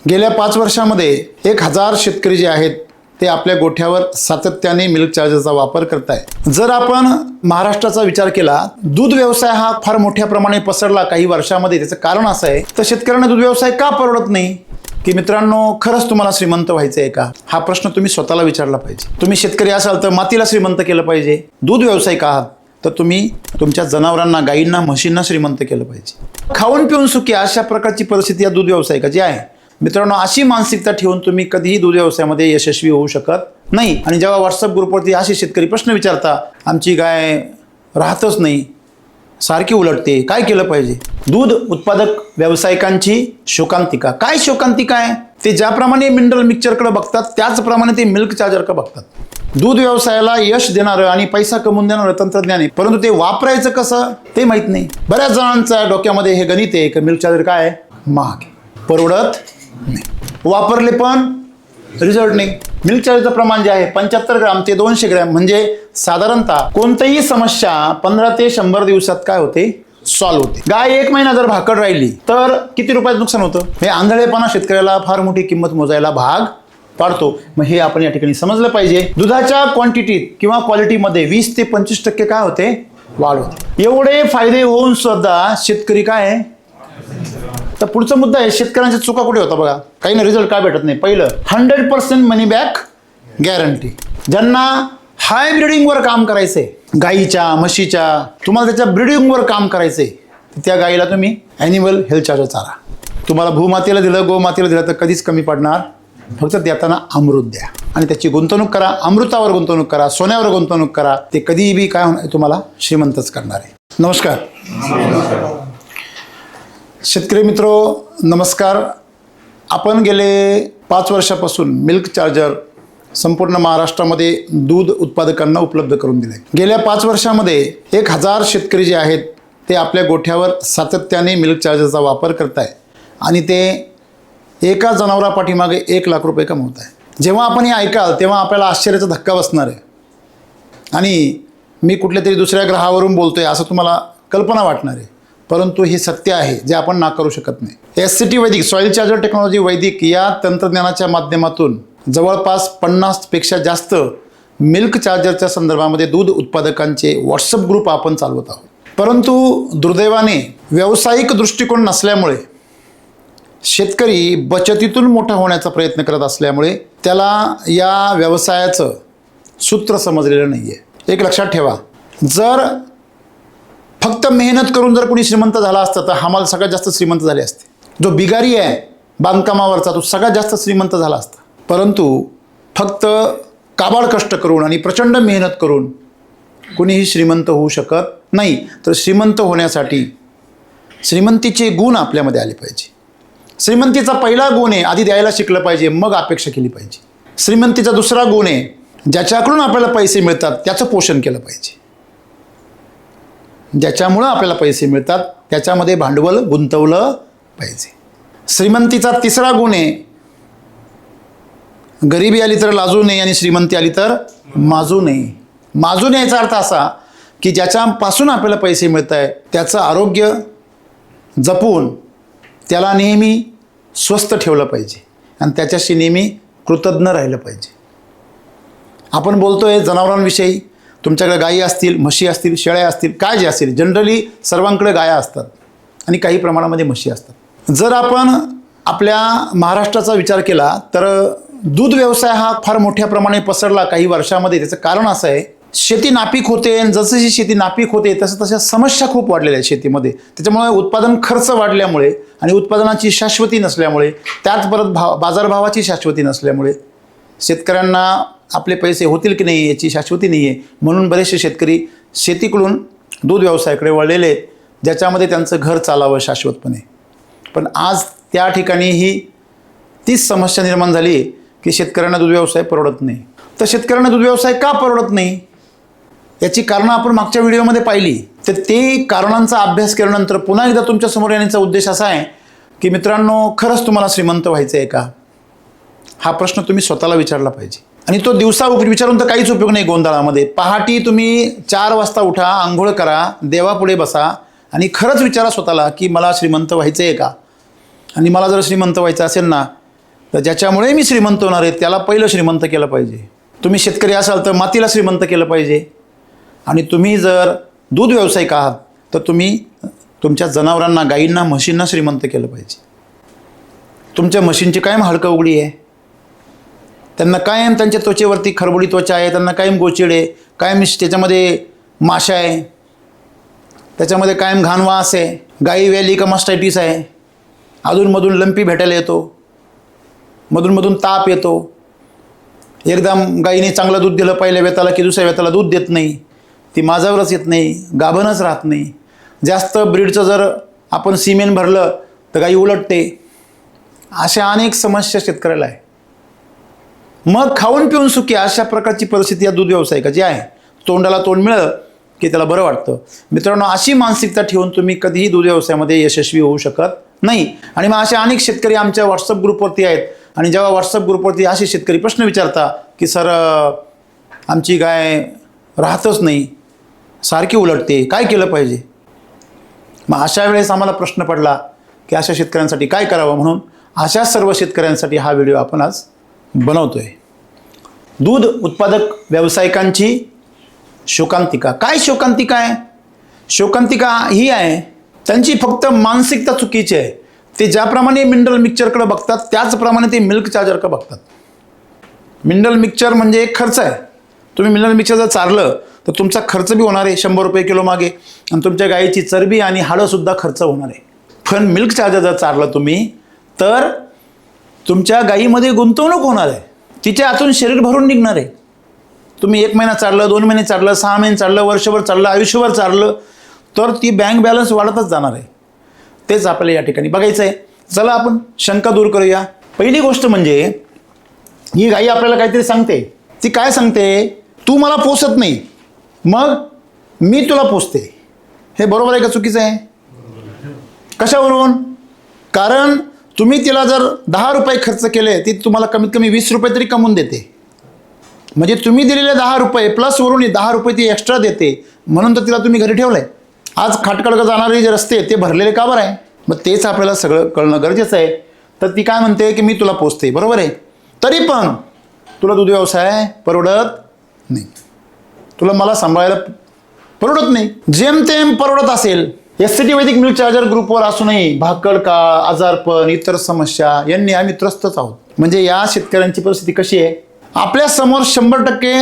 गेल्या 5 वर्षामध्ये 1000 शेतकरी जे आहेत ते आपल्या गोठ्यावर सातत्याने मिल्क चार्जरचा वापर करतायत। जर आपण महाराष्ट्राचा विचार केला, दूध व्यवसाय हा फार मोठ्या प्रमाणे पसरला काही वर्षामध्ये। त्याचं कारण असं आहे, तर शेतकऱ्यांना दूध व्यवसाय का परवडत नाही? की मित्रांनो, खरंच तुम्हाला श्रीमंत व्हायचं आहे का? हा प्रश्न तुम्ही स्वतःला विचारला पाहिजे। तुम्ही शेतकरी असाल तर मातीला श्रीमंत केलं पाहिजे। दूध व्यवसायिक आहात तर तुम्ही तुमच्या जनावरांना, गायींना, म्हशींना श्रीमंत केलं पाहिजे। खाऊन पिऊन सुखी अशा प्रकारची परिस्थिती या दूध व्यवसायिकाची आहे। मित्रांनो, अशी मानसिकता ठेवून तुम्ही कधीही दूध व्यवसायामध्ये यशस्वी होऊ शकत नाही। आणि जेव्हा व्हॉट्सअप ग्रुपवरती असे शेतकरी प्रश्न विचारता, आमची गाय राहतच नाही, सारखी उलटते, काय केलं पाहिजे? दूध उत्पादक व्यावसायिकांची शोकांतिका। काय शोकांतिका आहे? ते ज्याप्रमाणे मिनरल मिक्सचरकडे बघतात त्याचप्रमाणे ते मिल्क चार्जरकडे बघतात। दूध व्यवसायाला यश देणारं आणि पैसा कमवून देणारं तंत्रज्ञान आहे, परंतु ते वापरायचं कसं ते माहीत नाही। बऱ्याच जणांच्या डोक्यामध्ये हे गणित आहे की मिल्क चार्जर काय आहे? महाग, परवडत नाही, वापरले पण रिझल्ट नाही। मिल्क चार्जरचं प्रमाण जे आहे 75 ग्राम ते 200 ग्रॅम, म्हणजे साधारणतः कोणतीही समस्या 15 ते 100 दिवसात काय होते? सॉल्व्ह होते। गाय 1 महिना जर भाकड राहिली तर किती रुपयाचं नुकसान होतं? हे आंधळेपणा शेतकऱ्याला फार मोठी किंमत मोजायला भाग पाडतो। मग हे आपण या ठिकाणी समजलं पाहिजे। दुधाच्या क्वांटिटीत किंवा क्वालिटीमध्ये 20 ते 25% काय होते? वाढ होते। एवढे फायदे होऊन सुद्धा शेतकरी काय आहे? तर पुढचा मुद्दा आहे, शेतकऱ्यांच्या चुका कुठे होता बघा। काही ना रिझल्ट काय भेटत नाही। पहिलं, 100% मनी बॅक गॅरंटी। ज्यांना हाय ब्रीडिंगवर काम करायचंय, गाईच्या, म्हशीच्या, तुम्हाला त्याच्या ब्रीडिंगवर काम करायचंय, तर त्या गाईला तुम्ही ॲनिमल हेल्थ चार्जर चारा। तुम्हाला भूमातेला दिलं, गोमातेला दिलं तर कधीच कमी पडणार। फक्त देताना अमृत द्या आणि त्याची गुंतवणूक करा। अमृतावर गुंतवणूक करा, सोन्यावर गुंतवणूक करा। ते कधीही बी काय होणार? तुम्हाला श्रीमंतच करणार आहे। नमस्कार शेतकरी मित्रो, नमस्कार। आपण गेले 5 वर्षापासून मिल्क चार्जर संपूर्ण महाराष्ट्रामध्ये दूध उत्पादकांना उपलब्ध करून दिले। गेल्या 5 वर्षामध्ये 1000 शेतकरी जे आहेत ते आपल्या गोठ्यावर सातत्याने मिल्क चार्जरचा वापर करताय आणि ते एका जनावरापाठीमागे 1 लाख रुपये कमवत आहे। जेव्हा आपण हे ऐकाल तेव्हा आपल्याला आश्चर्याचा धक्का बसणार आहे आणि मी कुठल्या तरी दुसऱ्या ग्रहावरून बोलतोय असं तुम्हाला कल्पना वाटणार आहे, परंतु हे सत्य आहे जे आपण नाकारू शकत नाही। SCT वैदिक, सॉइल चार्जर टेक्नॉलॉजी वैदिक या तंत्रज्ञानाच्या माध्यमातून जवळपास 50 पेक्षा जास्त मिल्क चार्जरच्या संदर्भामध्ये दूध उत्पादकांचे व्हॉट्सअप ग्रुप आपण चालवत आहोत। परंतु दुर्दैवाने व्यावसायिक दृष्टिकोन नसल्यामुळे, शेतकरी बचतीतून मोठा होण्याचा प्रयत्न करत असल्यामुळे त्याला या व्यवसायाचं सूत्र समजलेलं नाही आहे। एक लक्षात ठेवा, जर फक्त मेहनत करून जर कोणी श्रीमंत झाला असता तर हमाल सगळ्यात जास्त श्रीमंत झाले असते। जो बिगारी आहे बांधकामावरचा तो सगळ्यात जास्त श्रीमंत झाला असता। परंतु फक्त काबाड कष्ट करून आणि प्रचंड मेहनत करून कोणीही श्रीमंत होऊ शकत नाही। तर श्रीमंत होण्यासाठी श्रीमंतीचे गुण आपल्यामध्ये आले पाहिजे। श्रीमंतीचा पहिला गुण आहे, आधी द्यायला शिकलं पाहिजे, मग अपेक्षा केली पाहिजे। श्रीमंतीचा दुसरा गुण आहे, ज्याच्याकडून आपल्याला पैसे मिळतात त्याचं पोषण केलं पाहिजे। ज्याच्यामुळं आपल्याला पैसे मिळतात त्याच्यामध्ये भांडवल गुंतवलं पाहिजे। श्रीमंतीचा तिसरा गुण आहे, गरिबी आली तर लाजू नये आणि श्रीमंती आली तर माजू नये। माजू नये याचा अर्थ असा की ज्याच्यापासून आपल्याला पैसे मिळत आहे त्याचं आरोग्य जपून त्याला नेहमी स्वस्थ ठेवलं पाहिजे आणि त्याच्याशी नेहमी कृतज्ञ राहिलं पाहिजे। आपण बोलतोय जनावरांविषयी, तुमच्याकडे गायी असतील, म्हशी असतील, शेळ्या असतील, काय जे असतील, जनरली सर्वांकडे गाया असतात आणि काही प्रमाणामध्ये म्हशी असतात। जर आपण आपल्या महाराष्ट्राचा विचार केला तर दूध व्यवसाय हा फार मोठ्या प्रमाणे पसरला काही वर्षामध्ये। त्याचं कारण असं आहे, शेती नापीक होते आणि जसं शेती नापीक होते तशा समस्या खूप वाढलेल्या आहेत शेतीमध्ये। त्याच्यामुळे उत्पादन खर्च वाढल्यामुळे आणि उत्पादनाची शाश्वती नसल्यामुळे, त्याच परत बाजारभावाची शाश्वती नसल्यामुळे शेतकऱ्यांना आपले पैसे होतील की नाही याची शाश्वती नाही आहे। म्हणून बरेचसे शेतकरी शेतीकडून दूध व्यवसायाकडे वळलेले, ज्याच्यामध्ये त्यांचं घर चालावं शाश्वतपणे। पण आज त्या ठिकाणी ही तीच समस्या निर्माण झाली की शेतकऱ्यांना दूध व्यवसाय परवडत नाही। तर शेतकऱ्यांना दूध व्यवसाय का परवडत नाही याची कारणं आपण मागच्या व्हिडिओमध्ये पाहिली। तर ते कारणांचा अभ्यास केल्यानंतर पुन्हा एकदा तुमच्यासमोर येण्याचा उद्देश असा आहे की मित्रांनो, खरंच तुम्हाला श्रीमंत व्हायचं आहे का? हा प्रश्न तुम्ही स्वतःला विचारला पाहिजे। आणि तो दिवसा विचारून तर काहीच उपयोग नाही गोंधळामध्ये। पहाटे तुम्ही 4 वाजता उठा, आंघोळ करा, देवापुढे बसा आणि खरंच विचारा स्वतःला की मला श्रीमंत व्हायचं आहे का? आणि मला जर श्रीमंत व्हायचं असेल ना तर ज्याच्यामुळे मी श्रीमंत होणार आहे त्याला पहिलं श्रीमंत केलं पाहिजे. तुम्ही शेतकरी असाल तर मातीला श्रीमंत केलं पाहिजे. आणि तुम्ही जर दूध व्यावसायिक आहात तर तुम्ही तुमच्या जनावरांना, गायींना, म्हशींना श्रीमंत केलं पाहिजे. तुमच्या म्हशींची कायम हाडकं उघडी आहे, त्यांना कायम त्यांच्या त्वचेवरती खरबुडी त्वचा आहे, त्यांना कायम गोचिड आहे, कायम त्याच्यामध्ये माशा आहे, त्याच्यामध्ये कायम घाण वास आहे, गाई व्हॅलिका मास्टायटिस आहे, अधूनमधून लंपी भेटायला येतो, मधूनमधून ताप येतो. एकदम गाईने चांगलं दूध दिलं पहिल्या वेताला की दुसऱ्या वेताला दूध देत नाही, ती माझावरच येत नाही, गाभणच राहत नाही. जास्त ब्रीडचं जर आपण सिमेंट भरलं तर गाई उलटते. अशा अनेक समस्या शेतकऱ्याला आहे. मग खाऊन पिऊन सुखी अशा प्रकारची परिस्थिती या दूध व्यावसायिकाची आहे. तोंडाला तोंड मिळालं की त्याला बरं वाटतं. मित्रांनो, अशी मानसिकता ठेवून तुम्ही कधीही दूध व्यवसायामध्ये यशस्वी होऊ शकत नाही. आणि मग असे अनेक शेतकरी आमच्या व्हॉट्सअप ग्रुपवरती आहेत. आणि जेव्हा व्हॉट्सअप ग्रुपवरती असे शेतकरी प्रश्न विचारता की सर आमची गाय राहतच नाही, सारखी उलटते, काय केलं पाहिजे? मग अशा वेळेस आम्हाला प्रश्न पडला की अशा शेतकऱ्यांसाठी काय करावं. म्हणून अशा सर्व शेतकऱ्यांसाठी हा व्हिडिओ आपण आज बनवतोय. दूध उत्पादक व्यावसायिकांची शोकांतिका. काय शोकांतिका आहे? शोकांतिका ही आहे त्यांची फक्त मानसिकता चुकीची आहे. ते ज्याप्रमाणे मिनरल मिक्सचरकडे बघतात त्याचप्रमाणे ते मिल्क चार्जरकडे बघतात. मिनरल मिक्सचर म्हणजे एक खर्च आहे. तुम्ही मिनरल मिक्सचर जर चारलं तर तुमचा खर्च बी होणार आहे 100 रुपये किलो मागे, आणि तुमच्या गायीची चरबी आणि हाडंसुद्धा खर्च होणार आहे. पण मिल्क चार्जर जर चारलं तुम्ही तर तुमच्या गायीमध्ये गुंतवणूक होणार आहे, तिच्या आतून शरीर भरून निघणार आहे. तुम्ही 1 महिना चाललं, 2 महिने चाललं, 6 महिने चाललं, वर्षभर चाललं, आयुष्यभर चाललं तर ती बँक बॅलन्स वाढतच जाणार आहे. तेच आपल्याला या ठिकाणी बघायचं आहे. चला आपण शंका दूर करूया. पहिली गोष्ट म्हणजे ही गाई आपल्याला काहीतरी सांगते. ती काय सांगते? तू मला पोसत नाही, मग मी तुला पोसते. हे बरोबर आहे का चुकीचं आहे? कशावरून? कारण तुम्ही तिला जर 10 रुपये खर्च केले ती तुम्हाला कमीत कमी 20 रुपये तरी कमवून देते. म्हणजे तुम्ही दिलेले 10 रुपये प्लस वरून 10 रुपये ती एक्स्ट्रा देते, म्हणून तर तिला तुम्ही घरी ठेवलंय. आज खाटकडं जाणारे जे रस्ते ते भरलेले का बरं आहे? मग तेच आपल्याला सगळं कळणं गरजेचं आहे. तर ती काय म्हणते की मी तुला पोसते, बरोबर आहे. तरी पण तुला दूध व्यवसाय परवडत नाही, तुला मला सांभाळायला परवडत नाही. जेमतेम परवडत असेल. SCT वैदिक मिल्क चार्जर ग्रुपवर असूनही भाकड काळ, आजारपण, इतर समस्या यांनी आम्ही त्रस्तच आहोत. म्हणजे या शेतकऱ्यांची परिस्थिती कशी आहे? आपल्या समोर 100%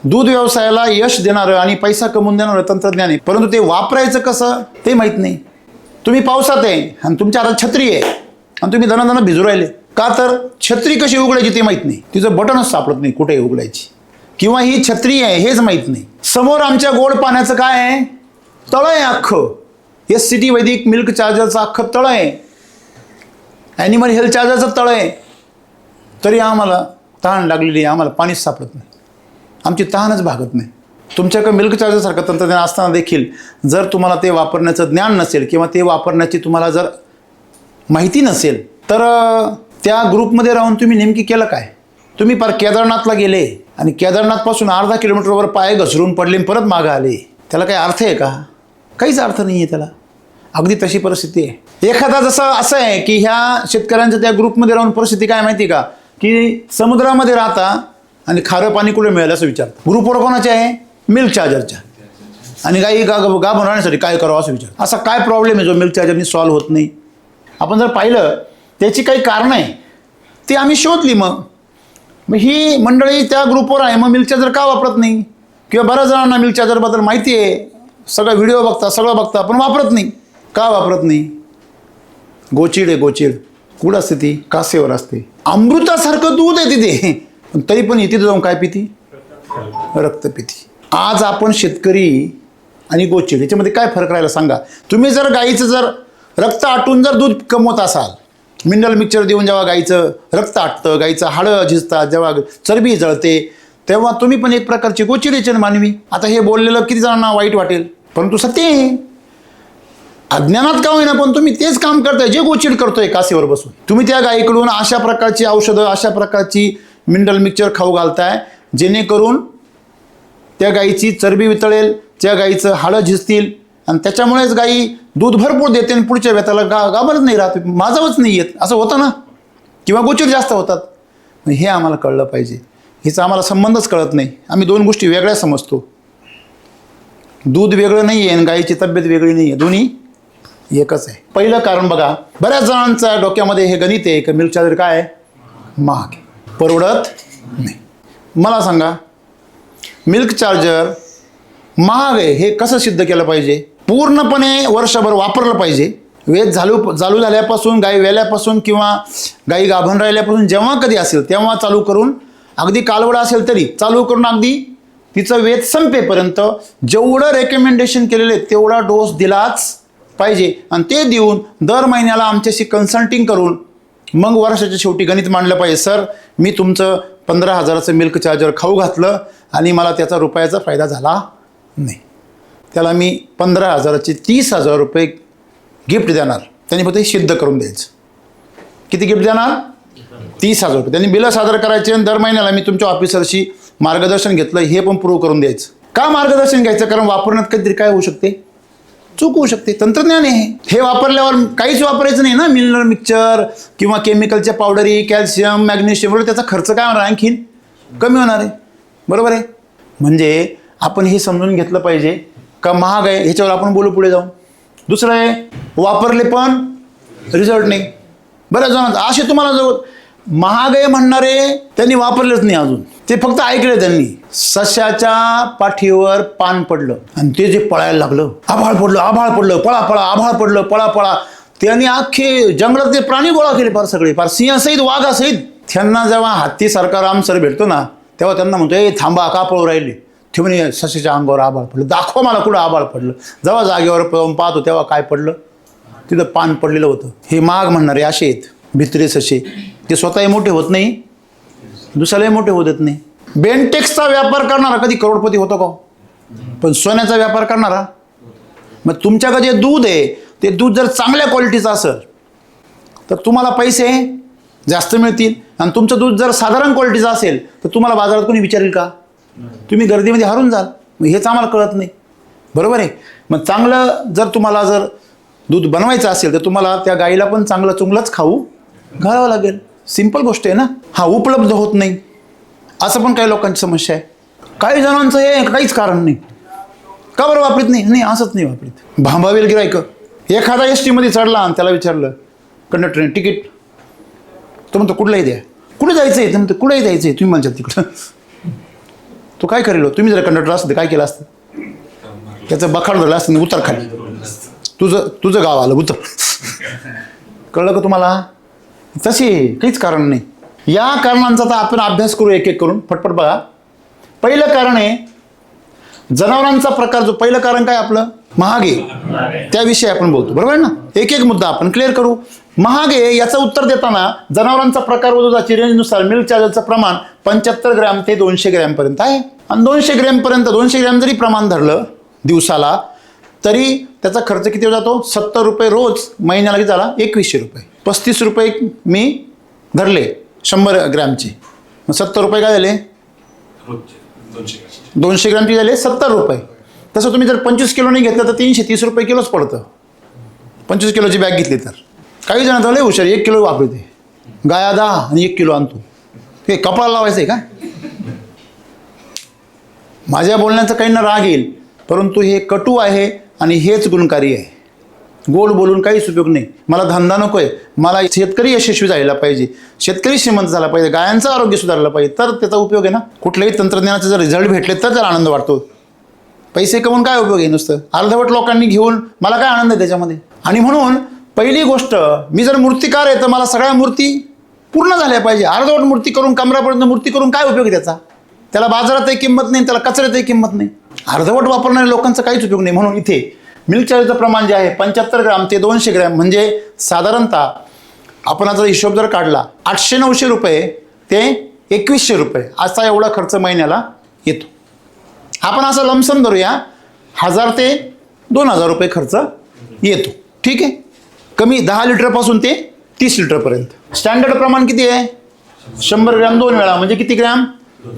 दूध व्यवसायाला यश देणारं आणि पैसा कमवून देणारं तंत्रज्ञान आहे, परंतु ते वापरायचं कसं ते माहीत नाही. तुम्ही पावसात आहे आणि तुमच्या हातात छत्री आहे आणि तुम्ही दणादणा भिजू राहिले का? तर छत्री कशी उघडायची ते माहीत नाही, तिचं बटनच सापडत नाही कुठे उघडायची, किंवा ही छत्री आहे हेच माहीत नाही. समोर आमच्या गोड पाण्याचं काय आहे? तळं आहे अख्खं. SCT वैदिक मिल्क चार्जरचं अख्खं तळं आहे, ॲनिमल हेल्थ चार्जरचं तळं आहे. तरी आम्हाला तहान लागलेली आहे, आम्हाला पाणीच सापडत नाही, आमची तहानच भागत नाही. तुमच्याकडे मिल्क चार्जरसारखं तंत्रज्ञान असताना देखील जर तुम्हाला ते वापरण्याचं ज्ञान नसेल किंवा ते वापरण्याची तुम्हाला जर माहिती नसेल तर त्या ग्रुपमध्ये राहून तुम्ही नेमकी केलं काय? तुम्ही पार केदारनाथला गेले आणि केदारनाथपासून अर्धा किलोमीटरवर पाय घसरून पडले परत मागं आले. त्याला काही अर्थ आहे का? काहीच अर्थ नाही आहे त्याला. अगदी तशी परिस्थिती आहे. एखादा जसं असं आहे की ह्या शेतकऱ्यांच्या त्या ग्रुपमध्ये राहून परिस्थिती काय माहिती का? की समुद्रामध्ये राहता आणि खारं पाणी कुठे मिळेल असं विचारतं. ग्रुपवर कोणाचे आहे? मिल्क चार्जरच्या. आणि गाई गाभण राहण्यासाठी काय करावं असं विचार. असा काय प्रॉब्लेम आहे जो मिल्क चार्जरनी सॉल्व्ह होत नाही? आपण जर पाहिलं त्याची काही कारणं आहे ती आम्ही शोधली. मग ही मंडळी त्या ग्रुपवर आहे, मग मिल्क चार्जर का वापरत नाही? किंवा बऱ्याच जणांना मिल्क चार्जरबद्दल माहिती आहे, सगळं व्हिडिओ बघता, सगळं बघता, पण वापरत नाही. का वापरत नाही? गोचिड आहे, गोचिड. कुठं असते ती? कासेवर असते. अमृतासारखं दूध आहे तिथे, पण तरी पण तिथे जाऊन काय पिती? रक्त पिती. आज आपण शेतकरी आणि गोचिड याच्यामध्ये काय फरक राहिला सांगा? तुम्ही जर गाईचं जर रक्त आटून जर दूध कमवत असाल, मिनरल मिक्सचर देऊन जेव्हा गाईचं रक्त आटतं, गाईचं हाडं झिजतात, जेव्हा चरबी जळते, तेव्हा तुम्ही पण एक प्रकारची गोचिडीचे मानवी. आता हे बोललेलं किती जणांना वाईट वाटेल, परंतु सत्य आहे. अज्ञानात का होईना पण तुम्ही तेच काम करताय जे गोचिड करतोय कासेवर बसून. तुम्ही त्या गाईकडून अशा प्रकारची औषधं, अशा प्रकारची मिनरल मिक्सचर खाऊ घालताय जेणेकरून त्या गाईची चरबी वितळेल, त्या गाईचं हाडं झिजतील आणि त्याच्यामुळेच गाई दूध भरपूर देते आणि पुढच्या वेताला गाभणच नाही राहत, माझावच नाही येत, असं होतं ना. किंवा गोचिड जास्त होतात. हे आम्हाला कळलं पाहिजे. हिचा आम्हाला संबंधच कळत नाही. आम्ही दोन गोष्टी वेगळ्या समजतो. दूध वेगळं नाही आहे आणि गाईची तब्येत वेगळी नाही आहे, दोन्ही एकच आहे. पहिलं कारण बघा, बऱ्याच जणांच्या डोक्यामध्ये हे गणित आहे की मिल्क चार्जर काय आहे, महाग आहे, परवडत नाही. मला सांगा, मिल्क चार्जर महाग आहे हे कसं सिद्ध केलं पाहिजे? पूर्णपणे वर्षभर वापरलं पाहिजे. वेद चालू झाल्यापासून, गाई वेल्यापासून किंवा गाई गाभण राहिल्यापासून जेव्हा कधी असेल तेव्हा चालू करून, अगदी कालवडा असेल तरी चालू करून अगदी तिचं वेद संपेपर्यंत जेवढं रेकमेंडेशन केलेलं आहे तेवढा डोस दिलाच पाहिजे. आणि ते देऊन दर महिन्याला आमच्याशी कन्सल्टिंग करून मग वर्षाच्या शेवटी गणित मांडलं पाहिजे. सर, मी तुमचं 15,000चं मिल्क चार्जर खाऊ घातलं आणि मला त्याचा रुपयाचा फायदा झाला नाही. त्याला मी 15,000चे 30,000 रुपये गिफ्ट देणार. त्यांनी फक्त हे सिद्ध करून द्यायचं. किती गिफ्ट देणार? 30,000 रुपये. त्यांनी बिलं सादर करायचे आणि दर महिन्याला मी तुमच्या ऑफिसरशी मार्गदर्शन घेतलं हे पण प्रूव्ह करून द्यायचं. का मार्गदर्शन घ्यायचं? कारण वापरण्यात कधीतरी काय होऊ शकते, चूक होऊ शकते. तंत्रज्ञान आहे हे. वापरल्यावर काहीच वापरायचं नाही ना, मिनरल मिक्सचर किंवा केमिकलच्या पावडरी, कॅल्शियम, मॅग्नेशियम वगैरे, त्याचा खर्च काय होणार? आणखीन कमी होणार आहे. बरोबर आहे. म्हणजे आपण हे समजून घेतलं पाहिजे का महाग आहे ह्याच्यावर आपण बोलू पुढे जाऊन. दुसरं आहे, वापरले पण रिझल्ट नाही. बऱ्याच जणांचं असे तुम्हाला जो महाग आहे म्हणणारे त्यांनी वापरलेच नाही अजून, ते फक्त ऐकले त्यांनी. सश्याच्या पाठीवर पान पडलं आणि ते जे पळायला लागलं, आभाळ पडलं, पळा पळा, आभाळ पडलं, पळा पळा. त्यांनी अख्खे जंगलातले प्राणी गोळा केले, फार सगळे, फार सिंहासहित, वाघासहित. त्यांना जेव्हा हत्तीसारखा रामसर भेटतो ना, तेव्हा त्यांना म्हणतो, ए थांबा, का पळू राहिले? ते म्हणे, सश्याच्या अंगावर आभाळ पडलं. दाखवा मला कुठं आभाळ पडलं. जेव्हा जागेवर पाहतो तेव्हा काय पडलं? तिथं पान पडलेलं होतं. हे महाग म्हणणारे असे आहेत भित्रे ससे. ते स्वतःही मोठे होत नाही, दुसऱ्यालाही मोठे होत नाही. बेंटेक्सचा व्यापार करणारा कधी करोडपती होतो का? पण सोन्याचा व्यापार करणारा? मग तुमच्याकडे जे दूध आहे ते दूध जर चांगल्या क्वालिटीचं असेल तर तुम्हाला पैसे जास्त मिळतील. आणि तुमचं दूध जर साधारण क्वालिटीचं असेल तर तुम्हाला बाजारात कोणी विचारेल का? तुम्ही गर्दीमध्ये हरून जाल. मग हेच आम्हाला कळत नाही. बरोबर आहे. मग चांगलं जर तुम्हाला जर दूध बनवायचं असेल तर तुम्हाला त्या गाईला पण चांगलं चुंगलंच खाऊ घालावं लागेल. सिंपल गोष्ट आहे ना. हा उपलब्ध होत नाही असं पण काही लोकांची समस्या आहे. काही जणांचं हे काहीच कारण नाही. का बरं वापरत नाही? नाही, असंच नाही वापरत. भांबावेल गिरायक एखादा एस टीमध्ये चढला आणि त्याला विचारलं कंडक्टरने तिकीट, तो म्हणतो कुठलाही द्या. कुठे जायचं आहे? तर म्हणतो कुठेही जायचं आहे, तुम्ही म्हणतात तिकडं. तो काय करेल? तुम्ही जर कंडक्टर असतं काय केलं असतं? त्याचं बखाड धरलं असतं, उतर खाली, तुझं गाव आलं, उतर. कळलं का तुम्हाला? तसे काहीच कारण नाही. या कारणांचा तर आपण अभ्यास करू एक एक करून फटफट. बघा, पहिलं कारण आहे जनावरांचा प्रकार. जो पहिलं कारण काय आपलं? महाग आहे. त्याविषयी आपण बोलतो. बरोबर ना? एक एक मुद्दा आपण क्लिअर करू. महाग आहे याचं उत्तर देताना जनावरांचा प्रकार व दुधाची रेंजनुसार मिल्क चार्जरचं प्रमाण 75 ग्रॅम ते 200 ग्रॅमपर्यंत आहे. आणि 200 ग्रॅमपर्यंत 200 ग्रॅम जरी प्रमाण धरलं दिवसाला तरी त्याचा खर्च किती जातो? 70 रुपये रोज. महिन्याला किती झाला? 2100 रुपये. 35 रुपये मी धरले 100 ग्रॅमचे. मग 70 रुपये काय झाले? 200 ग्रॅमचे झाले 70 रुपये. तसं तुम्ही जर 25 किलो नाही घेतलं तर 330 रुपये किलोच पडतं. 25 किलोची बॅग घेतली तर. काही जण झाले हुशार, 1 किलो वापरते. गाया 10 आणि 1 किलो आणतो. हे कपाळाला लावायचं आहे का? माझ्या बोलण्याचा काहींना राग येईल, परंतु हे कटू आहे आणि हेच गुणकारी आहे. गोड बोलून काहीच उपयोग नाही. मला धंदा नको आहे. मला शेतकरी यशस्वी झालेला पाहिजे, शेतकरी श्रीमंत झाला पाहिजे, गायांचं आरोग्य सुधारलं पाहिजे, तर त्याचा उपयोग आहे ना. कुठल्याही तंत्रज्ञानाचे जर रिझल्ट भेटले तर जर आनंद वाटतो. पैसे कमवून काय उपयोग आहे? नुसतं अर्धवट लोकांनी घेऊन मला काय आनंद आहे त्याच्यामध्ये? आणि म्हणून पहिली गोष्ट, मी जर मूर्तिकार आहे तर मला सगळ्या मूर्ती पूर्ण झाल्या पाहिजे. अर्धवट मूर्ती करून, कमरापर्यंत मूर्ती करून काय उपयोग आहे त्याचा? त्याला बाजारातही किंमत नाही, त्याला कचऱ्यातही किंमत नाही. अर्धवट वापरणाऱ्या लोकांचा काहीच उपयोग नाही. म्हणून इथे मिल्क चार्जरचं प्रमाण जे आहे 75 ग्राम ते 200 ग्रॅम, म्हणजे साधारणतः आपण जर हिशोब जर काढला 800-900 रुपये ते 2100 रुपये असा एवढा खर्च महिन्याला येतो. आपण असं लमसम धरूया 1000 ते 2000 रुपये खर्च येतो. ठीक आहे. कमी 10 लिटरपासून ते 30 लिटरपर्यंत. स्टँडर्ड प्रमाण किती आहे? 100 ग्रॅम 2 वेळा, म्हणजे किती ग्रॅम?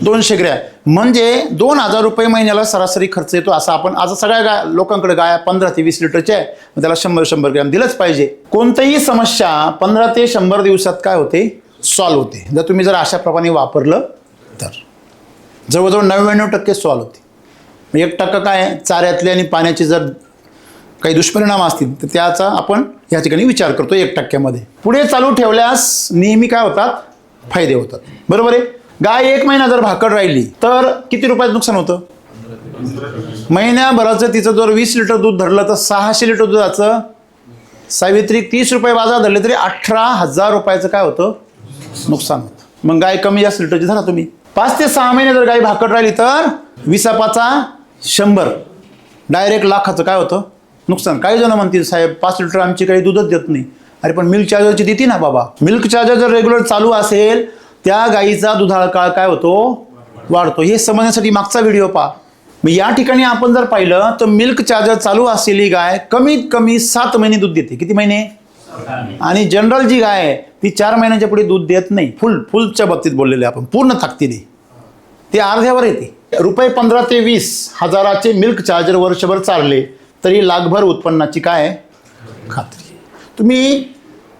200 ग्रॅम. म्हणजे 2000 रुपये महिन्याला सरासरी खर्च येतो. असं आपण आज सगळ्या लोकांकडे गाया 15 ते 20 लिटरच्या आहे, मग त्याला 100 ग्रॅम दिलंच पाहिजे. कोणतीही समस्या 15 ते 100 दिवसात काय होते? सॉल्व्ह होते जर तुम्ही अशा प्रमाणे वापरलं तर. जवळजवळ 99% सॉल्व्ह होते. 1% काय आहे, चाऱ्यातले आणि पाण्याचे जर काही दुष्परिणाम असतील तर त्याचा आपण या ठिकाणी विचार करतो 1%मध्ये. पुढे चालू ठेवल्यास नेहमी काय होतात, फायदे होतात. बरोबर आहे. गाय 1 महिना जर भाकड राहिली तर किती रुपयाचं नुकसान होतं? महिन्याभराचं तिचं जर 20 लिटर दूध धरलं तर 600 लिटर दुधाचं सावित्रिक 30 रुपये बाजार धरले तरी 18,000 रुपयाचं काय होतं, नुकसान होतं. मग गाय कमी जास्त लिटरची धरा तुम्ही. 5 ते 6 महिने जर गाय भाकड राहिली तर 20/100 डायरेक्ट लाखाचं काय होतं, नुकसान. काही जण म्हणतील साहेब 5 लिटर आमची काही दूधच देत नाही. अरे पण मिल्क चार्जरची देते ना बाबा. मिल्क चार्जर जर रेग्युलर चालू असेल त्या गाईचा दुधाळ काळ काय होतो, वाढतो. हे समजण्यासाठी मागचा व्हिडिओ पहा. मग या ठिकाणी आपण जर पाहिलं तर मिल्क चार्जर चालू असलेली गाय कमीत कमी 7 महिने दूध देते. किती महिने? आणि जनरल जी गाय आहे ती 4 महिन्याच्या पुढे दूध देत नाही. फुलच्या बाबतीत बोललेले आपण पूर्ण ताकदीने ते अर्ध्यावर येते. ₹15,000 ते 20,000चे मिल्क चार्जर वर्षभर चालले तरी लाखभर उत्पन्नाची काय आहे, खात्री. तुम्ही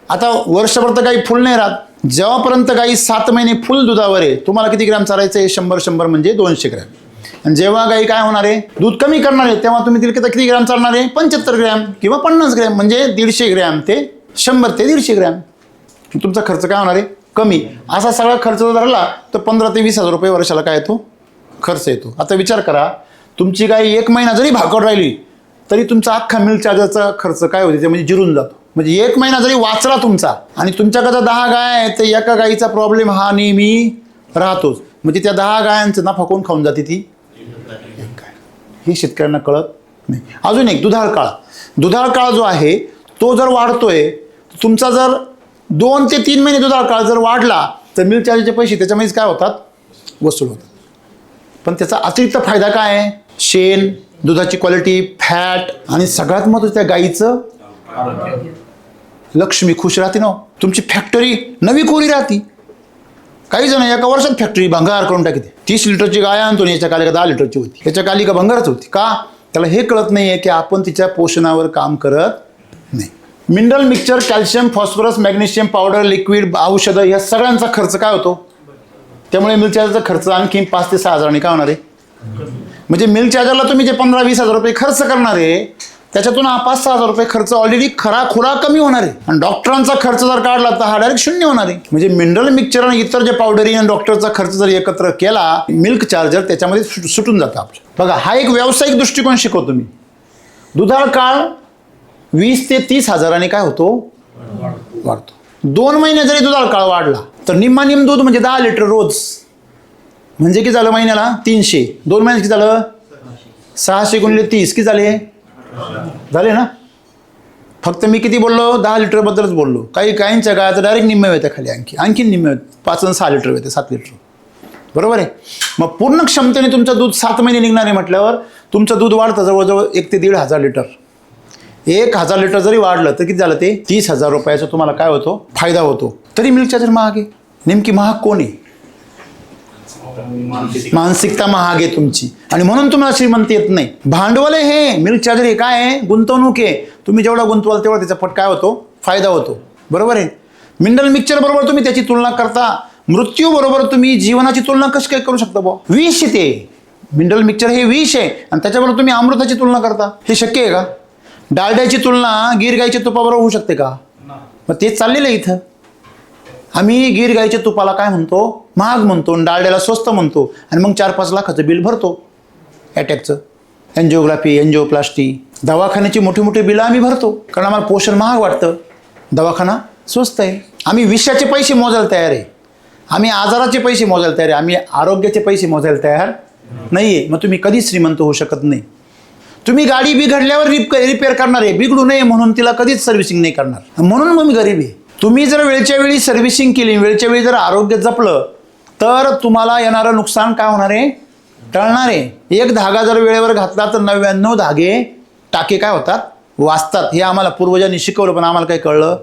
आता वर्षभर तर काही फुल नाही राहत. जेव्हापर्यंत गाई 7 महिने फुल दुधावर आहे तुम्हाला किती ग्रॅम चारायचं आहे, 100 म्हणजे 200 ग्रॅम. आणि जेव्हा गाई काय होणार आहे, दूध कमी करणार आहे तेव्हा तुम्ही तिला किती ग्रॅम चालणार आहे, 75 ग्रॅम किंवा 50 ग्रॅम म्हणजे 150 ग्रॅम ते 100 ते 150 ग्रॅम. तुमचा खर्च काय होणार आहे, कमी. असा सगळा खर्च जर धरला तर 15,000 ते 20,000 रुपये वर्षाला काय येतो, खर्च येतो. आता विचार करा, तुमची गाई 1 महिना जरी भाकड राहिली तरी तुमचा अख्खा मिल्क चार्जरचा खर्च काय होते, ते म्हणजे जिरून जातो. म्हणजे 1 महिना जरी वाचला तुमचा आणि तुमच्याकडे 10 गाय आहेत तर एका गाईचा प्रॉब्लेम हा नेहमी राहतोच. म्हणजे त्या 10 गायांचं नफा कोण खाऊन जाते, ती गाय. हे शेतकऱ्यांना कळत नाही. अजून एक दुधाळ काळ. दुधाळ काळ जो आहे तो जर वाढतोय, तुमचा जर 2 ते 3 महिने दुधाळ काळ जर वाढला तर मिल्क चार्जरचे पैसे त्याच्यामध्येच काय होतात, वसूल होतात. पण त्याचा अतिरिक्त फायदा काय आहे, शेण, दुधाची क्वालिटी, फॅट आणि सगळ्यात महत्त्वाचं त्या गाईचं लक्ष्मी खुश राहते ना. तुमची फॅक्टरी नवी कोरी राहते. काही जण एका वर्षात फॅक्टरी भंगार करून टाकते. 30 लिटरची गाय आणतो याच्या काली का 10 लिटरची होती, याच्या काली का भंगारच होती. का? त्याला हे कळत नाही आहे की आपण तिच्या पोषणावर काम करत नाही. Mineral mixture, calcium, phosphorus, magnesium powder, liquid, औषधं या सगळ्यांचा खर्च काय होतो. त्यामुळे मिल्क चार्जरचा खर्च आणखी 5 ते 6 हजारांनी काय होणार आहे. म्हणजे मिल्क चार्जरला तुम्ही जे 15-20 हजार रुपये खर्च करणार आहे त्याच्यातून 5-6 हजार रुपये खर्च ऑलरेडी खुरा कमी होणार आहे. आणि डॉक्टरांचा खर्च जर काढला तर हा डायरेक्ट 0 होणार आहे. म्हणजे मिनरल मिक्सचर आणि इतर जे पावडरी आणि डॉक्टरचा खर्च जर एकत्र केला, मिल्क चार्जर त्याच्यामध्ये सुटून जातं आपलं. बघा, हा एक व्यावसायिक दृष्टिकोन शिकवतो मी. दुधाळ काळ 20 ते 30 हजारांनी काय होतो, वाढतो. 2 महिने जरी दुधाळ काळ वाढला तर निम्मानिम दूध म्हणजे 10 लिटर रोज म्हणजे किती झालं महिन्याला 300. 2 महिन्यात किती झालं, 600 गुणिले 30 किती झाले ना. फक्त मी किती बोललो, 10 लिटर बद्दलच बोललो. काही गायींच्या गायाचं डायरेक्ट निम्मे येते खाली, आणखीन निम्मे 5 आणि 6 लिटर येते, 7 लिटर. बरोबर आहे. मग पूर्ण क्षमतेने तुमचं दूध 7 महिने निघणार आहे म्हटल्यावर तुमचं दूध वाढतं जवळजवळ 1 ते 1,500 लिटर. 1,000 लिटर जरी वाढलं तर किती झालं, ते 30,000 रुपयाचा तुम्हाला काय होतो, फायदा होतो. तरी मिल्क चार्जर महाग आहे. नेमकी महाग कोण आहे, मानसिकता महाग आहे तुमची. आणि म्हणून तुम्हाला श्रीमंती येत नाही. भांडवल आहे हे मिल्क चार्जर, हे काय आहे, गुंतवणूक आहे. तुम्ही जेवढा गुंतवाल तेवढा त्याचा पट काय होतो, फायदा होतो. बरोबर आहे. मिनरल मिक्सचर बरोबर तुम्ही त्याची तुलना करता, मृत्यू बरोबर तुम्ही जीवनाची तुलना कशी काय करू शकता बुवा. विष आहे ते मिनरल मिक्सचर, हे विष आहे आणि त्याच्याबरोबर तुम्ही अमृताची तुलना करता. हे शक्य आहे का? डालड्याची तुलना गीर गाईच्या तुपाबरोबर होऊ शकते का? मग तेच चाललेलं आहे इथं. आम्ही गीर गाईच्या तुपाला काय म्हणतो, महाग म्हणतो, डालड्याला स्वस्त म्हणतो आणि मग 4-5 लाखाचं बिल भरतो. अटॅकचं, एन्जिओग्राफी, एन्जिओप्लास्टी, दवाखान्याची मोठी मोठी बिलं आम्ही भरतो कारण आम्हाला पोषण महाग वाटतं, दवाखाना स्वस्त आहे. आम्ही विषयाचे पैसे मोजायला तयार आहे, आम्ही आजाराचे पैसे मोजायला तयार आहे, आम्ही आरोग्याचे पैसे मोजायला तयार नाही आहे. मग तुम्ही कधीच श्रीमंत होऊ शकत नाही. तुम्ही गाडी बिघडल्यावर रिपेअर करणार आहे, बिघडू नये म्हणून तिला कधीच सर्व्हिसिंग नाही करणार. म्हणून मग मी गरीब आहे. तुम्ही जर वेळच्या वेळी सर्व्हिसिंग केली, वेळच्या वेळी जर आरोग्य जपलं तर तुम्हाला येणारं नुकसान काय होणार आहे, टळणार आहे. 1 धागा जर वेळेवर घातला तर 99 धागे टाके काय होतात, वाचतात. हे आम्हाला पूर्वजांनी शिकवलं पण आम्हाला काही कळलं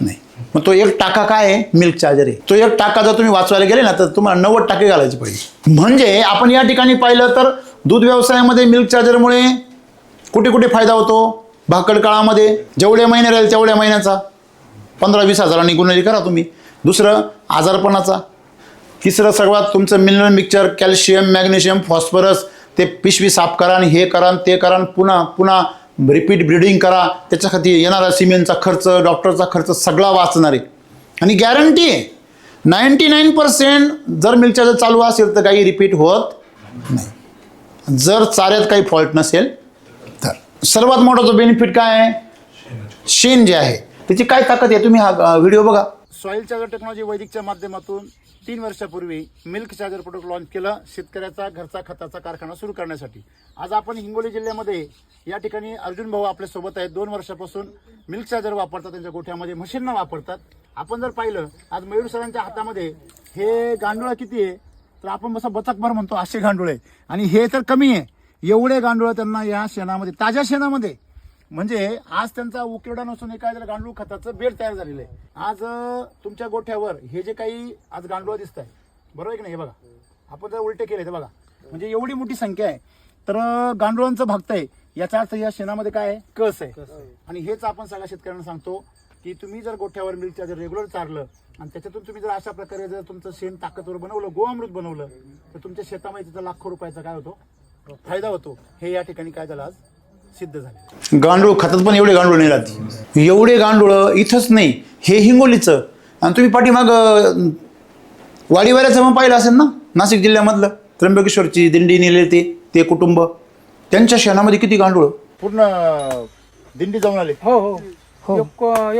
नाही. मग तो 1 टाका काय आहे, मिल्क चार्जर आहे. तो 1 टाका जर तुम्ही वाचवायला गेले ना तर तुम्हाला 90 टाके घालायचे पाहिजे. म्हणजे आपण या ठिकाणी पाहिलं तर दूध व्यवसायामध्ये मिल्क चार्जरमुळे कुठे कुठे फायदा होतो. भाकड काळामध्ये जेवढे महिने राहील तेवढ्या महिन्याचा 15-20 हजारांनी गुणवली करा तुम्ही. दुसरं आजारपणाचा, तिसरं सर्वात तुमचं mineral mixture, calcium, magnesium, phosphorus, ते पिशवी साफ करा आणि हे करा आणि ते करा आणि पुन्हा पुन्हा रिपीट ब्रिडिंग करा, त्याच्यासाठी येणारा सिमेंटचा खर्च, डॉक्टरचा खर्च सगळा वाचणार आहे. आणि गॅरंटी आहे 99% जर मिल्क चार्जर चालू असेल तर काही रिपीट होत नाही, जर चाऱ्यात काही फॉल्ट नसेल तर. सर्वात मोठा जो बेनिफिट काय आहे, शेण जे आहे त्याची काय ताकद आहे, तुम्ही हा व्हिडिओ बघा. सॉईल चार्जर टेक्नॉलॉजी वैदिकच्या माध्यमातून 3 वर्षापूर्वी मिल्क चार्जर प्रोडक्ट लॉन्च केलं शेतकऱ्याचा घरचा खताचा कारखाना सुरू करण्यासाठी. आज आपण हिंगोली जिल्ह्यामध्ये या ठिकाणी अर्जुन भाऊ आपल्यासोबत आहेत. 2 वर्षापासून मिल्क चार्जर वापरतात, त्यांच्या गोठ्यामध्ये मशीननं वापरतात. आपण जर पाहिलं आज मयूर सरांच्या हातामध्ये हे गांडूळ किती आहे, तर आपण बसा बचकभर म्हणतो असे गांडूळ आहे, आणि हे तर कमी आहे. एवढे गांडूळ त्यांना या शेणामध्ये, ताज्या शेणामध्ये, म्हणजे आज त्यांचा उकिरडा नसून हे काय झालं, गांडूळ खताचं बेड तयार झालेलं आहे. आज तुमच्या गोठ्यावर हे जे काही आज गांडूळ दिसत आहे, बरोबर आहे की नाही, हे बघा, आपण जर उलटे केले तर बघा, म्हणजे एवढी मोठी संख्या आहे. तर गांडुळांचं भागतंय, याचा अर्थ या शेणामध्ये काय आहे, कस आहे. आणि हेच आपण सगळ्या शेतकऱ्यांना सांगतो की तुम्ही जर गोठ्यावर मिल्क चार्जर रेग्युलर चारलं आणि त्याच्यातून तुम्ही जर अशा प्रकारे जर तुमचं शेण ताकदवर बनवलं, गोअमृत बनवलं, तर तुमच्या शेतामध्ये त्याचा लाखो रुपयाचा काय होतो, फायदा होतो. हे या ठिकाणी काय झालं, आज सिद्ध झाले. गांडूळ खतात पण एवढे गांडूळ नाही राहते, एवढे गांडूळ इथंच नाही, हे हिंगोलीचं. आणि तुम्ही पाठीमाग वाडीवाऱ्याचं मग पाहिलं असेल ना, नाशिक जिल्ह्यामधलं त्र्यंबकेश्वरची दिंडी नेले ते कुटुंब, त्यांच्या शेणामध्ये किती गांडूळ, पूर्ण दिंडी जाऊन आले. हो हो हो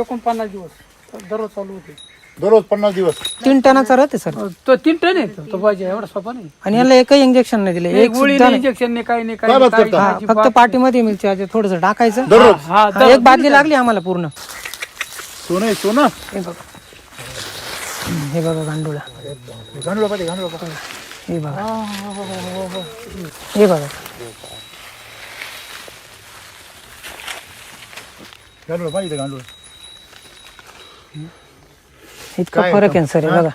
49 दिवस दररोज चालू होते, दररोज 50 दिवस. 3 टनाचा राहते सर. तो 3 टन आहे तो पाहिजे, एवढा सोपा नाही. आणि याला एकही इंजेक्शन नाही दिले, एक गोळी सुद्धा नाही. इंजेक्शन नाही, काही नाही, काय बात करता? हा, फक्त पाठीमध्ये मिल्क चार्जर थोडस टाकायचं दररोज. हा, हा, एक बादली लागली आम्हाला पूर्ण. सोनं आहे, सोनं. हे बघा, हे बघा गांडूळा, गांडूळ पाहिजे, गांडूळ पाहिजे. हे बघा, हे बघा, गांडूळ पाहिजे, गांडूळ. इतका फरक आहे सर. हे बघा,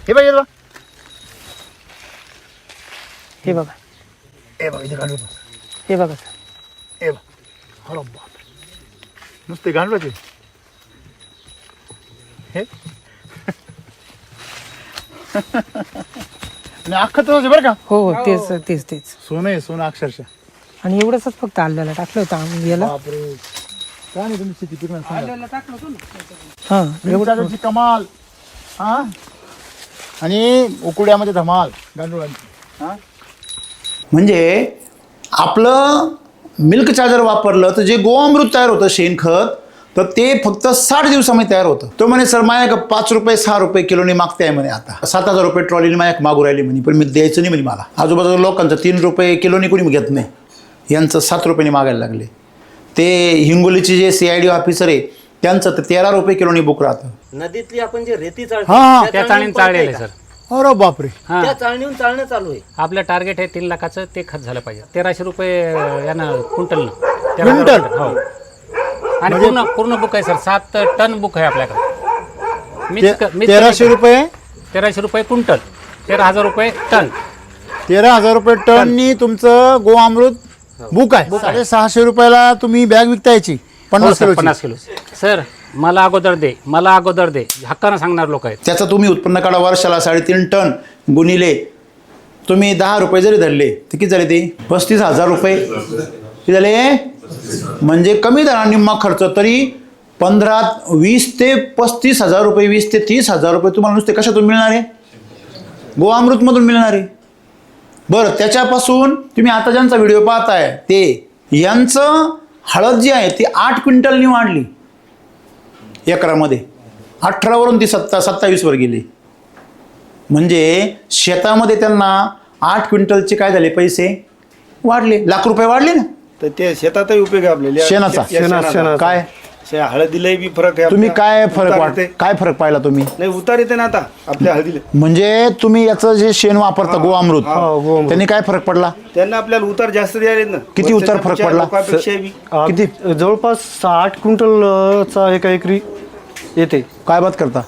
हे पाहिजे, हे बघा, हे बघा, इथे गांडूळ, हे बघा सर. हे बघ, अरे बाप, नुसते गांडूळाचे हे. आणि अख्खं तसंच आहे बरं का. हो हो, तेच तेच तेच सोनं आहे, सोनं अक्षरशः. आणि एवढंच फक्त आल्याला टाकलं होतं आम्ही याला. बापरे, काय नाही तुम्ही शेती पिकणार सांगा. टाकलं होतं ना. हा, मिरची कमाल, हा, आणि उकुड्यामध्ये धमाल गांडुळांची. म्हणजे आपलं मिल्क चार्जर वापरलं तर जे गोअमृत तयार होतं शेणखत, तर ते फक्त 60 दिवसामध्ये तयार होतं. तो म्हणे सर माझ्या 5 रुपये 6 रुपये किलोनी मागते आहे म्हणे, आता 7,000 रुपये ट्रॉलीने माझ्या मागू राहिली म्हणे, पण मी द्यायचं नाही म्हणे मला. आजूबाजूला लोकांचं 3 रुपये किलोनी कोणी घेत नाही, यांचं 7 रुपयाने मागायला लागले. ते हिंगोलीचे जे CID ऑफिसर आहे त्यांचं तर 13 रुपये किलोनी बुक राहतं. नदीतली आपण जे रेती चालतो हा, त्या चाळणीने चाळलेलं आहे सर. अरे बापरे. त्या चाळणीहून चालणं चालू आहे. आपलं टार्गेट आहे 3 लाखाचं, ते खत झालं पाहिजे. 1300 रुपये यानं क्विंटलनं. क्विंटल? हो. आणि पूर्ण बुक आहे सर, 7 टन बुक आहे आपल्याकडे. 1300 रुपये, 1300 रुपये क्विंटल, 13,000 रुपये टन. 13,000 रुपये टननी तुमचं गोअमृत बुक आहे. 650 रुपयाला तुम्ही बॅग विकतायची 50 किलो. 50 किलो. सर मला अगोदर दे हक्कानं सांगणार लोक आहेत. त्याचं तुम्ही उत्पन्न काढा वर्षाला 3.5 टन गुणिले तुम्ही 10 रुपये जरी धरले तर किती झाले, ते 35,000 रुपये किती झाले. म्हणजे कमी दरा निम्मा खर्च, तरी 20 ते 35,000 रुपये, 20 ते 30,000 रुपये तुम्हाला नुसते कशातून मिळणार आहे, गोअमृतमधून मिळणार आहे. बरं, त्याच्यापासून तुम्ही आता ज्यांचा व्हिडिओ पाहताय ते यांचं हळद जी आहे ती 8 क्विंटलनी वाढली एकरामध्ये, 18 वरून ती 27 वर गेली. म्हणजे शेतामध्ये त्यांना 8 क्विंटलचे काय झाले, पैसे वाढले, लाख रुपये वाढले ना. तर ते शेतातही उपयोग आहे आपल्याला शेणाचा काय हळदीलाही बी फरक आहे. तुम्ही काय फरक वाटते, काय फरक पाहिला तुम्ही. नाही उतार येते ना आता आपल्या हळदीला. म्हणजे तुम्ही याचं जे शेण वापरता गोअमृत, त्यांनी काय फरक पडला, त्यांना आपल्याला उतार जास्त द्यायला ना. किती उतार फरक पडला, किती, जवळपास 8 क्विंटलचा एका एकरी येते. काय बात करता,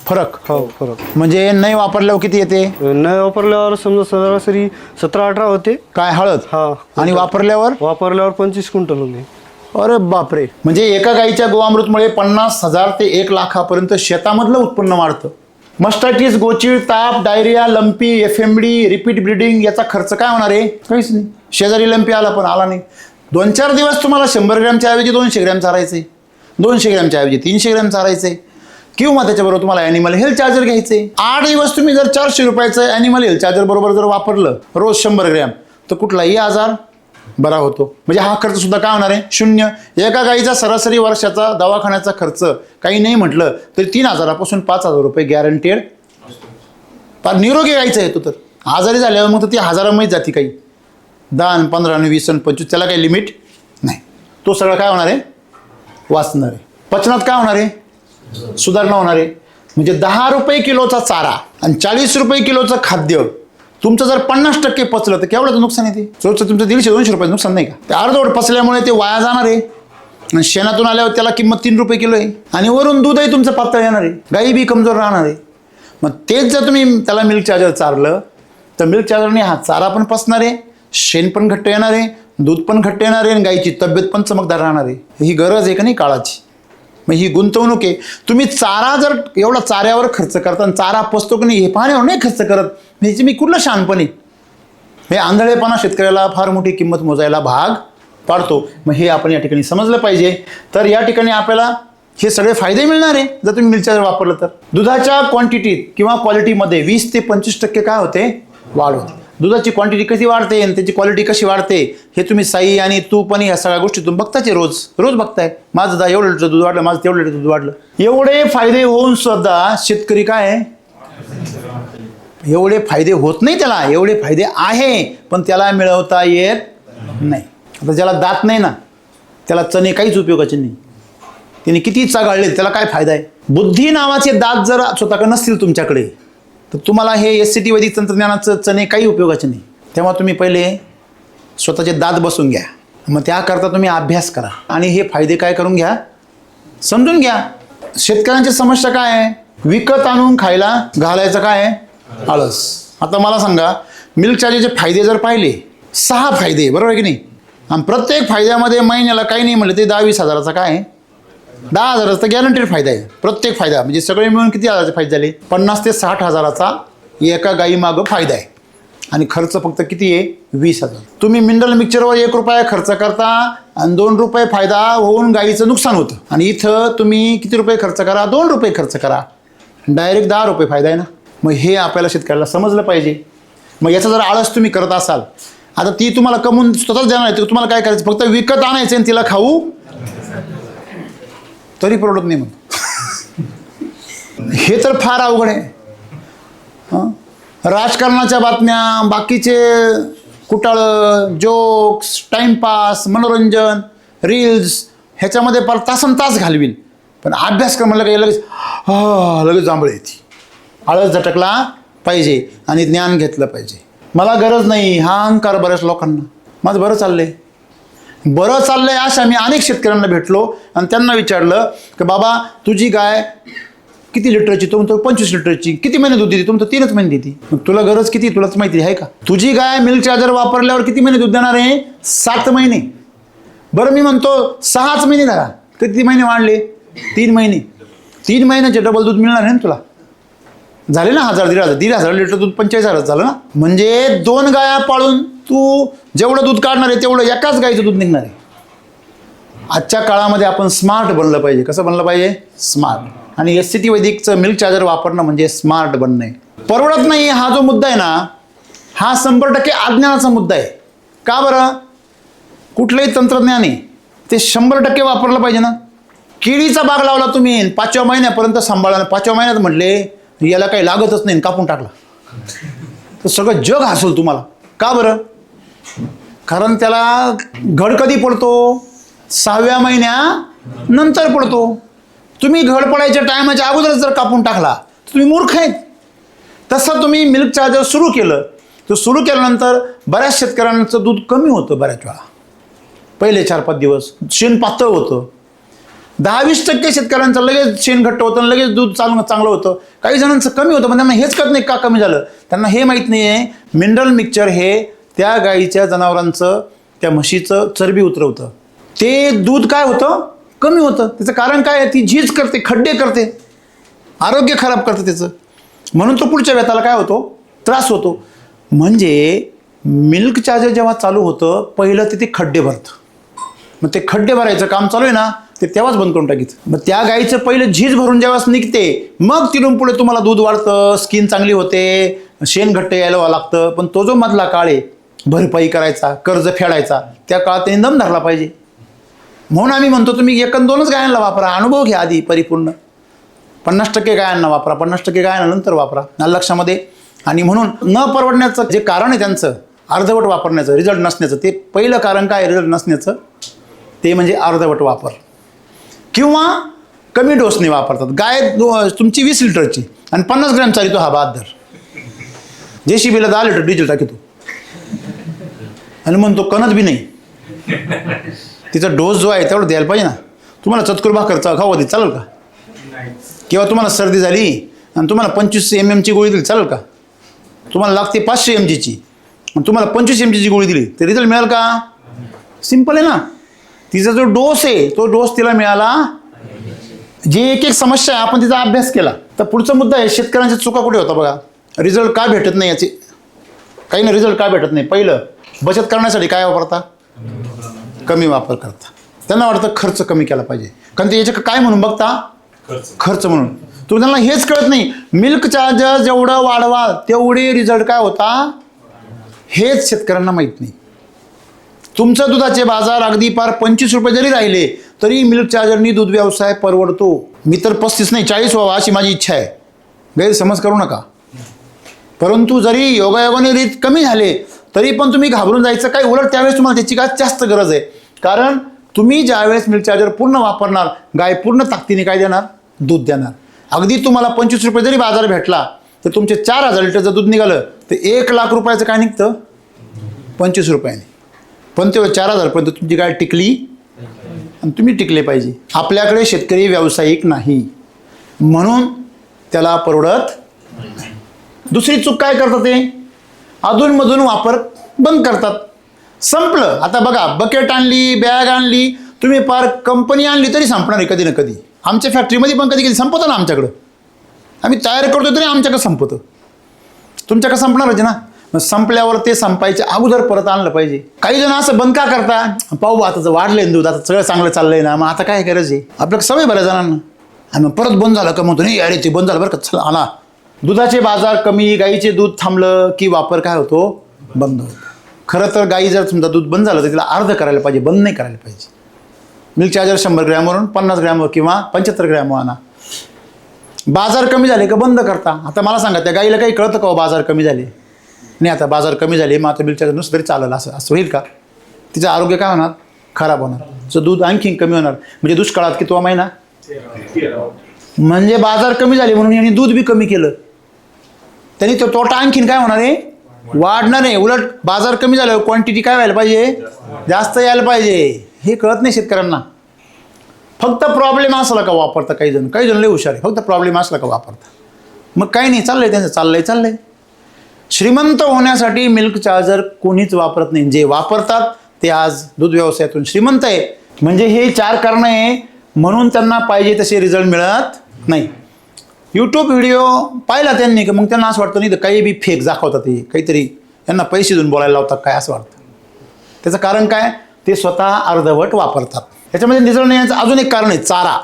फरक. फरक म्हणजे नाही वापरल्यावर किती येते, न वापरल्यावर समजा सरासरी 17-18 होते काय हळद, हा, आणि वापरल्यावर 25 क्विंटल होते. अरे बापरे, म्हणजे एका गाईच्या गोअमृतमुळे 50,000 ते 1 लाखापर्यंत शेतामधलं उत्पन्न वाढतं. मस्टायटिस, गोचीड, ताप, diarrhoea, lumpy, FMD, repeat bleeding याचा खर्च काय होणार आहे? काहीच नाही. शेजारी लंपी आला पण आला नाही. 2-4 दिवस तुम्हाला 100 ग्रॅमच्या ऐवजी 200 ग्रॅम चारायचे, 200 ग्रॅमच्या ऐवजी 300 ग्रॅम चारायचे, किंवा त्याच्याबरोबर तुम्हाला ॲनिमल हेल्थ चार्जर घ्यायचे. 8 दिवस तुम्ही जर 400 रुपयाचं ॲनिमल हेल्थ चार्जर बरोबर जर वापरलं रोज 100 ग्रॅम, तर कुठलाही आजार बरा होतो. म्हणजे हा खर्च सुद्धा काय होणार आहे? 0. एका गाईचा सरासरी वर्षाचा दवाखान्याचा खर्च काही नाही म्हटलं तरी 3,000 पासून 5,000 रुपये गॅरंटेड. फार निरोगी गाईचा येतो, तर आजारी झाल्यावर मग तर ती हजारामध्ये जाते. काही 10, 15, 20, 25 त्याला काही लिमिट नाही. तो सगळं काय होणार आहे? वाचणार आहे. पचनात काय होणार आहे? सुधारणा होणार आहे. म्हणजे 10 रुपये किलोचा चारा आणि 40 रुपये किलोचं खाद्य तुमचं जर 50% पचलं तर केवढं नुकसान येते? रोजचं तुमचं 150-200 रुपये नुकसान नाही का? ते अर्धवट पचल्यामुळे ते वाया जाणार आहे. आणि शेणातून आल्यावर त्याला किंमत 3 रुपये किलो आहे. आणि वरून दूधही तुमचं पातळ येणार आहे. गाई बी कमजोर राहणार आहे. मग तेच जर तुम्ही त्याला मिल्क चार्जर चारलं तर मिल्क चार्जरने हा चारा पण पचणार आहे, शेण पण घट्ट येणार आहे, दूध पण घट्ट येणार आहे आणि गाईची तब्येत पण चमकदार राहणार आहे. ही गरज आहे का नाही काळाची? मग ही गुंतवणूक आहे. तुम्ही चारा जर एवढा चाऱ्यावर खर्च करता आणि चारा पचतो की नाही हे पाहण्यावर नाही खर्च करत, म्हणजे मी कुठलं शहाणपणी? हे आंधळेपणा शेतकऱ्याला फार मोठी किंमत मोजायला भाग पाडतो. मग हे आपण या ठिकाणी समजलं पाहिजे. तर या ठिकाणी आपल्याला हे सगळे फायदे मिळणार आहे जर तुम्ही मिल्क चार्जर वापरलं तर. दुधाच्या क्वांटिटीत किंवा क्वालिटीमध्ये 20 ते 25% काय होते? वाढ होते. दुधाची क्वांटिटी कशी वाढते आणि त्याची क्वालिटी कशी वाढते हे तुम्ही साई आणि तूप आणि ह्या सगळ्या गोष्टी तुम्ही बघताच आहे, रोज बघताय. माझं एवढं लिटर दूध वाढलं, माझं तेवढं लिटर दूध वाढलं. एवढे फायदे होऊन सुद्धा शेतकरी काय आहे? एवढे फायदे होत नाही त्याला. एवढे फायदे आहे पण त्याला मिळवता येत नाही. आता ज्याला दात नाही ना त्याला चणे काहीच उपयोगाचे नाही. त्याने किती चागाळले त्याला काय फायदा आहे? बुद्धी नावाचे दात जर स्वतःकडे नसतील तुमच्याकडे तर तुम्हाला हे SCT वैदिक तंत्रज्ञानाचं चणे काही उपयोगाचे नाही. तेव्हा तुम्ही पहिले स्वतःचे दात बसून घ्या. मग त्याकरता तुम्ही अभ्यास करा आणि हे फायदे काय करून घ्या, समजून घ्या. शेतकऱ्यांची समस्या काय आहे? विकत आणून खायला घालायचं काय आहे? आळस. आता मला सांगा, मिल्क चार्जरचे फायदे जर पाहिले 6 फायदे, बरोबर आहे की नाही? आणि प्रत्येक फायद्यामध्ये महिन्याला काही नाही म्हटलं ते 10-20 हजाराचा काय आहे? 10 हजाराचा गॅरंटेड फायदा आहे. प्रत्येक फायदा म्हणजे सगळे मिळून किती हजाराचे फायदे झाले? 50 ते 60 हजाराचा एका गाईमागं फायदा आहे. आणि खर्च फक्त किती आहे? 20,000. तुम्ही मिनरल मिक्सचरवर 1 रुपया खर्च करता आणि 2 रुपये फायदा होऊन गाईचं नुकसान होतं. आणि इथं तुम्ही किती रुपये खर्च करा? 2 रुपये खर्च करा, डायरेक्ट 10 रुपये फायदा आहे ना. मग हे आपल्याला शेतकऱ्याला समजलं पाहिजे. मग याचा जर आळस तुम्ही करत असाल, आता ती तुम्हाला कमवून स्वतःच देणार आहे, तुम्हाला काय करायचं? फक्त विकत आणायचं आणि तिला खाऊ तरी परवडत नाही. मग हे तर फार अवघड आहे. राजकारणाच्या बातम्या, बाकीचे कुटाळं, जोक्स, टाइमपास, मनोरंजन, रील्स ह्याच्यामध्ये फार तासनतास घालवील. पण अभ्यासक्रम म्हणलं काही लगेच जांभळ येते. आळस झटकला पाहिजे आणि ज्ञान घेतलं पाहिजे. मला गरज नाही हा अहंकार बऱ्याच लोकांना. माझं बरं चाललंय अशा मी अनेक शेतकऱ्यांना भेटलो आणि त्यांना विचारलं की बाबा तुझी गाय किती लिटरची? तो म्हणतो 25 लिटरची. किती महिने दूध देते? तो म्हणतो 3च महिने देते. मग तुला गरज किती? तुलाच माहिती आहे का? तुझी गाय मिल्क चार्जर वापरल्यावर किती महिने दूध देणार आहे? 7 महिने. बरं मी म्हणतो 6च महिने धरा. किती महिने वाढले? 3 महिने. 3 महिन्याचे डबल दूध मिळणार आहे ना तुला. झाले ना 1,000-1,500 लिटर दूध 45,000 झालं ना. म्हणजे 2 गाया पाळून तू जेवढं दूध काढणार आहे तेवढं एकाच गायचं दूध निघणार आहे. आजच्या काळामध्ये आपण स्मार्ट बनलं पाहिजे. कसं बनलं पाहिजे? स्मार्ट. आणि SCT वैदिकचं मिल्क चार्जर वापरणं म्हणजे स्मार्ट बनणं आहे. परवडत नाही हा जो मुद्दा आहे ना, हा 100% अज्ञानाचा मुद्दा आहे. का बरं? कुठलंही तंत्रज्ञान आहे ते 100% वापरलं पाहिजे ना. केळीचा बाग लावला तुम्ही, 5व्या महिन्यापर्यंत सांभाळा. 5व्या महिन्यात म्हटले याला काही लागतच नाही, कापून टाकला तर सगळं जग हसेल तुम्हाला. का बरं? कारण त्याला घड कधी पडतो? 6व्या महिन्यानंतर पडतो. तुम्ही घड पडायच्या टायमाच्या अगोदरच जर कापून टाकला तर तुम्ही मूर्ख आहेत. तसं तुम्ही मिल्क चार्जर सुरू केलं तर सुरू केल्यानंतर बऱ्याच शेतकऱ्यांचं दूध कमी होतं. बऱ्याच वेळा पहिले 4-5 दिवस शेण पातळ होतं. 10-20% शेतकऱ्यांचं लगेच शेण घट्ट होतं आणि लगेच दूध चांगलं होतं. काही जणांचं कमी होतं पण त्यांना हेच कळत नाही का कमी झालं. त्यांना हे माहीत नाही आहे मिनरल मिक्सचर हे त्या गाईच्या जनावरांचं, त्या म्हशीचं चरबी उतरवतं. ते दूध काय होतं, कमी होतं. त्याचं कारण काय आहे, ती झीज करते, खड्डे करते, आरोग्य खराब करते त्याचं. म्हणून तो पुढच्या व्यताला काय होतो, त्रास होतो. म्हणजे मिल्क चार्जर जेव्हा चालू होतं पहिलं ते खड्डे भरतं. मग ते खड्डे भरायचं काम चालू आहे ना, ते तेव्हाच बंद करून टाकीचं. मग त्या गाईचं पहिलं झीज भरून जेव्हा निघते, मग तिथून पुढे तुम्हाला दूध वाढतं, स्किन चांगली होते, शेण घट्ट यायला लागतं. पण तो जो मधला काळ आहे, भरपाई करायचा, कर्ज फेडायचा, त्या काळात त्यांनी दम धरला पाहिजे. म्हणून आम्ही म्हणतो तुम्ही 1 आणि 2च गायांना वापरा, अनुभव घ्या आधी परिपूर्ण. 50% गायांना वापरा, 50% गायांना नंतर वापरा, लक्षामध्ये. आणि म्हणून न परवडण्याचं जे कारण आहे त्यांचं, अर्धवट वापरण्याचं, रिझल्ट नसण्याचं, ते पहिलं कारण काय रिझल्ट नसण्याचं, ते म्हणजे अर्धवट वापर किंवा कमी डोसने वापरतात. गाय तुमची 20 लिटरची आणि 50 ग्रॅम चालितो हा बहादर, JCBला 10 लिटर डिझेल टाकतो आणि म्हणतो कणत बी नाही. तिचा डोस जो आहे तेवढं द्यायला पाहिजे ना. तुम्हाला चतकुर भाकरचा खाऊ दे चालेल का? किंवा तुम्हाला सर्दी झाली आणि तुम्हाला 25 mg गोळी दिली चालेल का? तुम्हाला लागते 500 mgची आणि तुम्हाला 25 mgची गोळी दिली तर रिझल्ट मिळेल का? सिंपल आहे ना. तिचा जो डोस आहे तो डोस तिला मिळाला. जे एक समस्या आहे आपण तिचा अभ्यास केला. तर पुढचा मुद्दा आहे शेतकऱ्यांच्या चुका कुठे होता बघा. रिझल्ट का भेटत नाही याचे, काही ना रिझल्ट का भेटत नाही. पहिलं बचत करण्यासाठी काय वापरता, कमी वापर करता. त्यांना वाटतं खर्च कमी केला पाहिजे, कारण ते याचे काय म्हणून बघता, खर्च म्हणून. तुम्ही त्यांना हेच कळत नाही मिल्क चार्जर जेवढं वाढवाल तेवढे रिझल्ट काय होता हेच शेतकऱ्यांना माहीत नाही. तुमचं दुधाचे बाजार अगदी पार 25 रुपये जरी राहिले तरी मिल्क चार्जरनी दूध व्यवसाय परवडतो. मी तर 35 नाही 40 व्हावा अशी माझी इच्छा आहे, गैरसमज करू नका. परंतु जरी योगायोगाने रीत कमी झाले तरी पण तुम्ही घाबरून जायचं काय, उलट त्यावेळेस तुम्हाला त्याची काय जास्त गरज आहे. कारण तुम्ही ज्यावेळेस मिल्क चार्जर पूर्ण वापरणार, गाय पूर्ण ताकदीने काय देणार, दूध देणार. अगदी तुम्हाला 25 रुपये जरी बाजार भेटला तर तुमचे 4000 लिटरचं दूध निघालं तर 1 लाख रुपयाचं काय निघतं, 25 रुपयाने. पण ते 4000 पर्यंत तुमची गाय टिकली आणि तुम्ही टिकले पाहिजे. आपल्याकडे शेतकरी व्यावसायिक नाही म्हणून त्याला परवडत. दुसरी चूक काय करतात ते, अधूनमधून वापर बंद करतात. संपलं आता बघा, बकेट आणली, बॅग आणली, तुम्ही पार कंपनी आणली तरी संपणार आहे कधी ना कधी. आमच्या फॅक्टरीमध्ये पण कधी कधी संपतं ना आमच्याकडं, आम्ही तयार करतो तरी आमच्याकडं संपतं. तुमच्याकडं संपणारच ना. मग संपल्यावर ते संपायच्या अगोदर परत आणलं पाहिजे. काही जण असं बंद का करता, पाहू आता जर वाढलंय दूध, आता सगळं चांगलं चाललंय ना, मग आता काय गरज आहे. आपल्याला सवय बऱ्याच जणांना. आणि मग परत बंद झालं का म्हणतो नाही अरे ते बंद झालं बरं का, चला आणा. दुधाचे बाजार कमी, गाईचे दूध थांबलं की वापर काय होतो, बंद होतो. खरं तर गाई जर तुमचं दूध बंद झालं तर तिला अर्ध करायला पाहिजे, बंद नाही करायला पाहिजे. मिल्क चार्जर 100 ग्रॅमवरून 50 ग्रॅमवर किंवा 75 ग्रॅमवर आणा. बाजार कमी झाले का बंद करता. आता मला सांगा त्या गाईला काही कळतं का बाजार कमी झाले, नाही आता बाजार कमी झाले मग आता मिल्क चार्जर नुसतं तरी चालेल असं असं होईल का? तिचं आरोग्य काय होणार, खराब होणार. तिचं दूध आणखी कमी होणार. म्हणजे दुष्काळात कितवा महिना, म्हणजे बाजार कमी झाले म्हणून यांनी दूध बी कमी केलं, त्यांनी तो तोटा आणखीन काय होणार आहे, वाढणार आहे. उलट बाजार कमी झाल्यावर क्वांटिटी काय व्हायला पाहिजे, जास्त यायला पाहिजे. हे कळत नाही शेतकऱ्यांना. फक्त प्रॉब्लेम असला का वापरता काही जण लय हुशार आहे, फक्त प्रॉब्लेम असला का वापरता. मग काही नाही चाललंय त्यांचं, चाललंय. श्रीमंत होण्यासाठी मिल्क चार्जर कोणीच वापरत नाही. जे वापरतात ते आज दूध व्यवसायातून श्रीमंत आहे. म्हणजे हे 4 कारणं आहे म्हणून त्यांना पाहिजे तसे रिझल्ट मिळत नाही. यूट्यूब व्हिडिओ पाहिला त्यांनी की मग त्यांना असं वाटतं नाही तर काही बी फेक दाखवतात, ते काहीतरी यांना पैसे देऊन बोलायला लावतात काय असं वाटतं. त्याचं कारण काय, ते स्वतः अर्धवट वापरतात. त्याच्यामध्ये रिझल्ट नाही याचं अजून एक कारण आहे, चारा.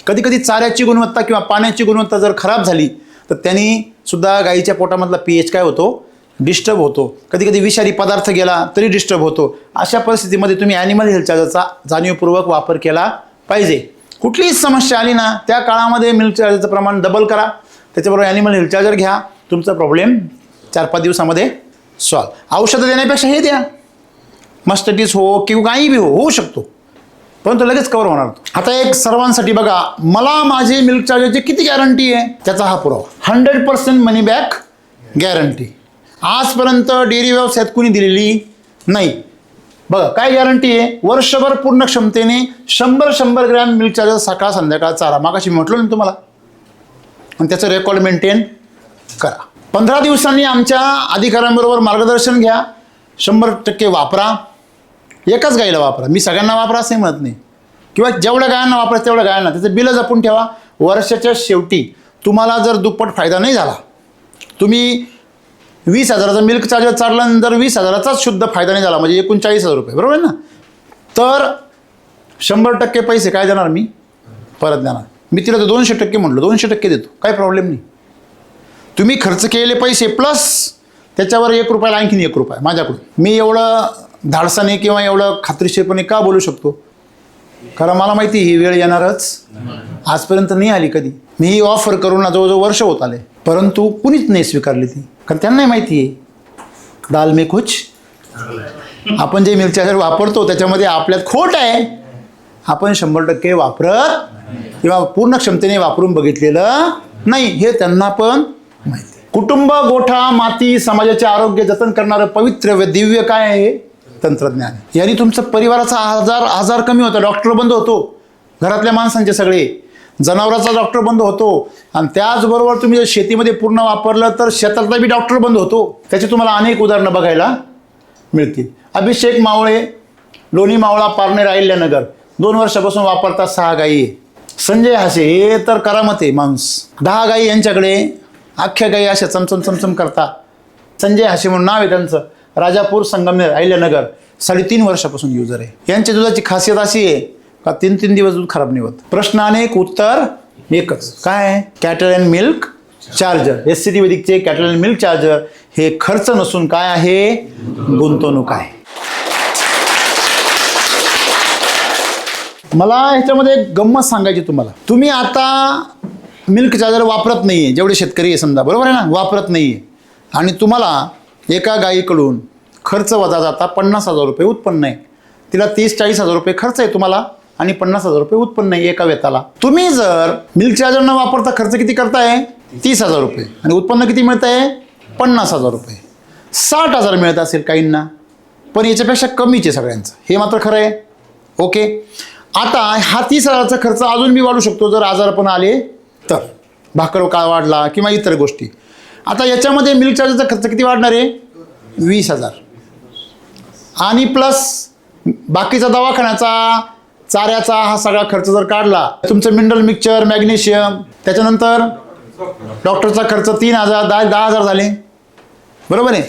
कधी कधी चाऱ्याची गुणवत्ता किंवा पाण्याची गुणवत्ता जर खराब झाली तर त्यांनी सुद्धा गाईच्या पोटामधला pH काय होतो, डिस्टर्ब होतो. कधी कधी विषारी पदार्थ गेला तरी डिस्टर्ब होतो. अशा परिस्थितीमध्ये तुम्ही ॲनिमल हेल्थ चार्जरचा जाणीवपूर्वक वापर केला पाहिजे. कुठलीही समस्या आली ना त्या काळामध्ये मिल्क चार्जरचं प्रमाण डबल करा, त्याच्याबरोबर ॲनिमल हेल्थ चार्जर घ्या, तुमचा प्रॉब्लेम 4-5 दिवसामध्ये सॉल्व. औषधं देण्यापेक्षा हे द्या, मस्टटीस हो किंवा काही बी होऊ शकतो, परंतु लगेच कव्हर होणार. आता एक सर्वांसाठी बघा, मला माझे मिल्क चार्जरची किती गॅरंटी आहे त्याचा हा पुरावा. 100% मनी बॅक गॅरंटी. आजपर्यंत डेअरी व्यवसायात कुणी दिलेली नाही. बघा काय गॅरंटी आहे, वर्षभर पूर्ण क्षमतेने 100 ग्रॅम मिल्क चार्जर सकाळ संध्याकाळ चारा. मागाशी म्हटलं ना तुम्हाला. आणि त्याचं रेकॉर्ड मेंटेन करा. 15 दिवसांनी आमच्या अधिकाऱ्यांबरोबर मार्गदर्शन घ्या, 100% वापरा. एकच गाईला वापरा. मी सगळ्यांना वापरा असं म्हणत नाही, किंवा जेवढ्या गायांना वापरा तेवढ्या गायांना त्याचं बिलं जपून ठेवा. वर्षाच्या शेवटी तुम्हाला जर दुप्पट फायदा नाही झाला, तुम्ही 20,000चा मिल्क चार्जर चालला आणि जर 20,000चाच शुद्ध फायदा नाही झाला, म्हणजे 39,000 रुपये, बरोबर आहे ना, तर 100% पैसे काय देणार मी? परत देणार. मी तिला तर 200% म्हटलं, 200% देतो, काही प्रॉब्लेम नाही. तुम्ही खर्च केलेले पैसे प्लस त्याच्यावर 1 रुपयाला आणखीन 1 रुपया माझ्याकडून. मी एवढं धाडसाने किंवा एवढं खात्रीशीरपणे का बोलू शकतो? कारण मला माहिती ही वेळ येणारच. आजपर्यंत नाही आली कधी. मी ही ऑफर करून जवळजवळ वर्ष होत आले, परंतु कुणीच नाही स्वीकारली ती. कारण त्यांनाही माहिती आहे दाल में कुछ, आपण जे मिल्क चार्जर वापरतो त्याच्यामध्ये आपल्यात खोट आहे. आपण 100% वापरत किंवा पूर्ण क्षमतेने वापरून बघितलेलं नाही, हे त्यांना पण माहिती आहे. कुटुंब, गोठा, माती, समाजाचे आरोग्य जतन करणारं पवित्र व दिव्य काय आहे? तंत्रज्ञान. याने तुमचं परिवाराचा आजार कमी होतो. डॉक्टर बंद होतो, घरातल्या माणसांचे सगळे. जनावराचा डॉक्टर बंद होतो. आणि त्याचबरोबर तुम्ही जर शेतीमध्ये पूर्ण वापरलं तर शेतातला बी डॉक्टर बंद होतो. त्याची तुम्हाला अनेक उदाहरणं बघायला मिळतील. अभिषेक मावळे, लोणी मावळा, पारनेर, अहिल्यानगर 2 वर्षापासून वापरतात. 6 गायी. संजय हासे हे तर करामत आहे माणूस. 10 गायी यांच्याकडे, अख्ख्या गायी अशा चमचम चमचम करता. संजय हासे म्हणून नाव आहे त्यांचं. राजापूर, संगमनेर, अहिल्यानगर 3.5 वर्षापासून युजर आहे. यांच्या दुधाची खासियत अशी आहे का 3 दिवस दूध खराब नाही होत. प्रश्न अनेक, उत्तर एकच. काय आहे? Cattle milk charger. SCT वैदिकचे कॅटल मिल्क चार्जर हे खर्च नसून काय आहे? गुंतवणूक आहे. मला ह्याच्यामध्ये एक गंमत सांगायची तुम्हाला. तुम्ही आता मिल्क चार्जर वापरत नाही आहे, जेवढे शेतकरी आहे समजा, बरोबर आहे ना, वापरत नाही आहे, आणि तुम्हाला एका गायीकडून खर्च वजा जाता 50,000 रुपये उत्पन्न आहे. तिला 30-40,000 रुपये खर्च आहे तुम्हाला आणि 50,000 रुपये उत्पन्न आहे एका वेताला. तुम्ही जर मिल्क चार्जर न वापरता खर्च किती करताय? 30,000 रुपये आणि उत्पन्न किती मिळत आहे? 50,000 रुपये. 60,000 मिळत असेल काहींना, पण याच्यापेक्षा कमीच आहे सगळ्यांचं. हे मात्र खरं आहे. ओके, आता हा 30,000चा खर्च अजून बी वाढू शकतो जर आजारपण आले तर, भाकर काळ वाढला किंवा इतर गोष्टी. आता याच्यामध्ये मिल्क चार्जरचा खर्च किती वाढणार आहे? 20,000. आणि प्लस बाकीचा दवाखान्याचा, चाऱ्याचा हा सगळा खर्च जर काढला, तुमचं मिनरल मिक्सचर, मॅग्नेशियम, त्याच्यानंतर डॉक्टरचा खर्च 3,000, 10,000 झाले, बरोबर आहे.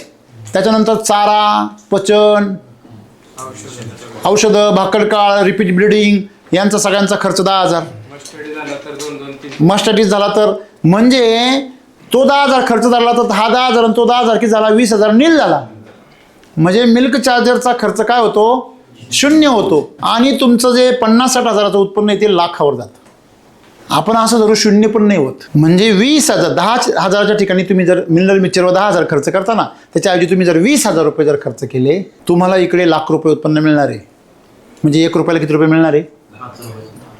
त्याच्यानंतर चारा, पचन, औषधं, भाकरकाळ, रिपीट ब्लिडिंग यांचा सगळ्यांचा खर्च 10,000. मस्टॅटिस झाला तर म्हणजे तो 10,000 खर्च झाला, तर हा 10,000 आणि तो 10,000 किती झाला? 20,000 नील झाला. म्हणजे मिल्क चार्जरचा खर्च काय होतो? 0 होतो. आणि तुमचं जे 50-60 हजाराचं उत्पन्न आहे ते लाखावर जातं. आपण असं धरू 0 पण नाही होत. म्हणजे 20,000, 10,000च्या ठिकाणी तुम्ही जर मिनरल मिक्सचरवर 10,000 खर्च करता ना, त्याच्याऐवजी तुम्ही जर 20,000 रुपये जर खर्च केले, तुम्हाला इकडे लाख रुपये उत्पन्न मिळणार आहे. म्हणजे 1 रुपयाला किती रुपये मिळणार आहे?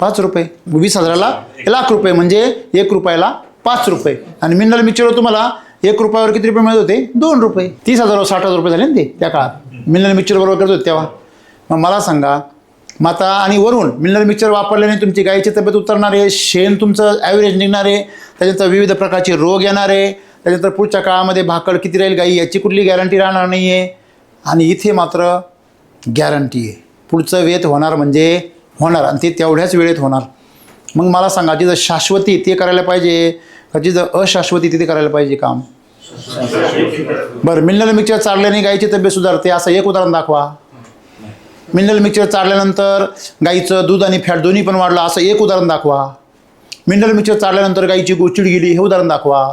5 रुपये. 20,000ला लाख रुपये म्हणजे 1 रुपयाला 5 रुपये. आणि मिनरल मिक्सचरवर तुम्हाला 1 रुपयावर किती रुपये मिळत होते? 2 रुपये. 30,000वर 60,000 रुपये झाले ना ते त्या काळात मिनरल मिक्सचर बरोबर करत होते तेव्हा. मग मला सांगा, माता आणि वरून मिनरल मिक्सचर वापरल्याने तुमची गायीची तब्येत उतरणार आहे, शेण तुमचं ॲव्हरेज निघणार आहे, त्याच्यानंतर विविध प्रकारचे रोग येणार आहे, त्याच्यानंतर पुढच्या काळामध्ये भाकड किती राहील गायी याची कुठली गॅरंटी राहणार नाही आहे. आणि इथे मात्र गॅरंटी आहे, पुढचं वेत होणार म्हणजे होणार, आणि ते तेवढ्याच वेळेत होणार. मग मला सांगा, जिथं शाश्वती ते करायला पाहिजे का जिथं अशाश्वती तिथे करायला पाहिजे काम? बरं, मिनरल मिक्सचर चालल्याने गायीची तब्येत सुधारते असं एक उदाहरण दाखवा. मिनरल मिक्सचर चालल्यानंतर गाईचं दूध आणि फॅट दोन्ही पण वाढलं असं एक उदाहरण दाखवा. मिनरल मिक्सचर चालल्यानंतर गाईची गोचिड गेली हे उदाहरण दाखवा.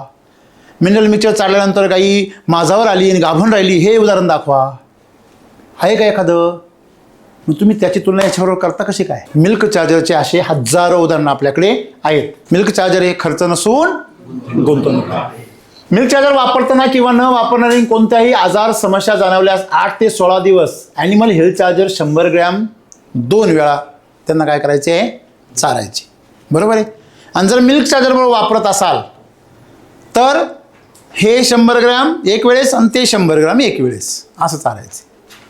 मिनरल मिक्सचर चालल्यानंतर गाई माझावर आली आणि गाभण राहिली हे उदाहरण दाखवा. आहे का एखादं? मग तुम्ही त्याची तुलना याच्याबरोबर करता कशी काय? मिल्क चार्जरचे असे हजारो उदाहरणं आपल्याकडे आहेत. मिल्क चार्जर हे खर्च नसून गुंतवणूक. मिल्क चार्जर वापरताना किंवा न वापरणारी कोणत्याही आजार समस्या जाणवल्यास 8 ते 16 दिवस ॲनिमल हेल्थ चार्जर 100 ग्रॅम 2 वेळा त्यांना काय करायचे आहे? चारायचे, बरोबर आहे. आणि जर मिल्क चार्जर बरोबर वापरत असाल तर हे 100 ग्रॅम एक वेळेस आणि ते 100 ग्रॅम एक वेळेस असं चारायचे.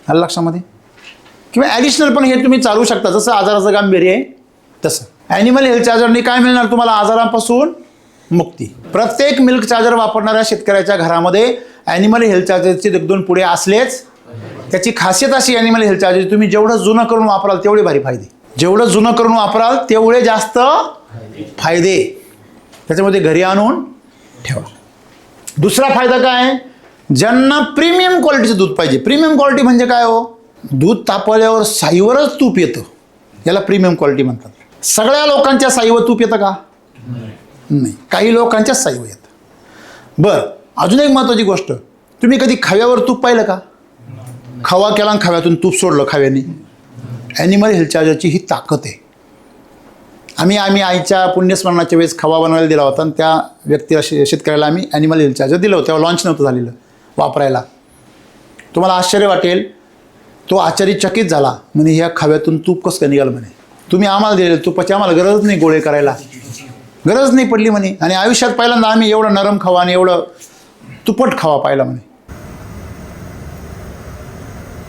आलं लक्षामध्ये? किंवा ॲडिशनल पण हे तुम्ही चालू शकता, जसं आजाराचं गांभीर्य आहे तसं. ॲनिमल हेल्थ चार्जरने काय मिळणार तुम्हाला? आजारांपासून मुक्ती. प्रत्येक मिल्क चार्जर वापरणाऱ्या शेतकऱ्याच्या घरामध्ये ॲनिमल हेल्थ चार्जरचे 1-2 पुढे असलेच त्याची खासियत अशी ॲनिमल हेल्थ चार्जर, तुम्ही जेवढं जुनं करून वापराल तेवढे भारी फायदे, जेवढं जुनं करून वापराल तेवढे जास्त फायदे. त्याच्यामध्ये घरी आणून ठेवा. दुसरा फायदा काय, ज्यांना प्रीमियम क्वालिटीचं दूध पाहिजे. प्रीमियम क्वालिटी म्हणजे काय हो, दूध तापवल्यावर साईवरच तूप येतं, याला प्रीमियम क्वालिटी म्हणतात. सगळ्या लोकांच्या साईवर तूप येतं का? नाही, काही लोकांच्याच साईवर येतं. बरं, अजून एक महत्त्वाची गोष्ट, तुम्ही कधी खव्यावर तूप पाहिलं का? खवा केला आणि खव्यातून तूप सोडलं खव्याने. ॲनिमल हेल्थ चार्जरची ही ताकद आहे. आम्ही आईच्या पुण्यस्मरणाच्या वेळेस खवा बनवायला दिला होता आणि त्या व्यक्तीला शेतकऱ्याला आम्ही ॲनिमल हेल्थ चार्जर दिलं होतं. तेव्हा लॉन्च नव्हतं झालेलं वापरायला. तुम्हाला आश्चर्य वाटेल, तो आश्चर्यचकित झाला, म्हणे ह्या खव्यातून तूप कसं काय निघालं म्हणे. तुम्ही आम्हाला दिलेलं तुपाची आम्हाला गरज नाही, गोळे करायला गरज नाही पडली म्हणे. आणि आयुष्यात पहिल्यांदा आम्ही एवढं नरम खवा आणि एवढं तुपट खवा पाहिला म्हणे.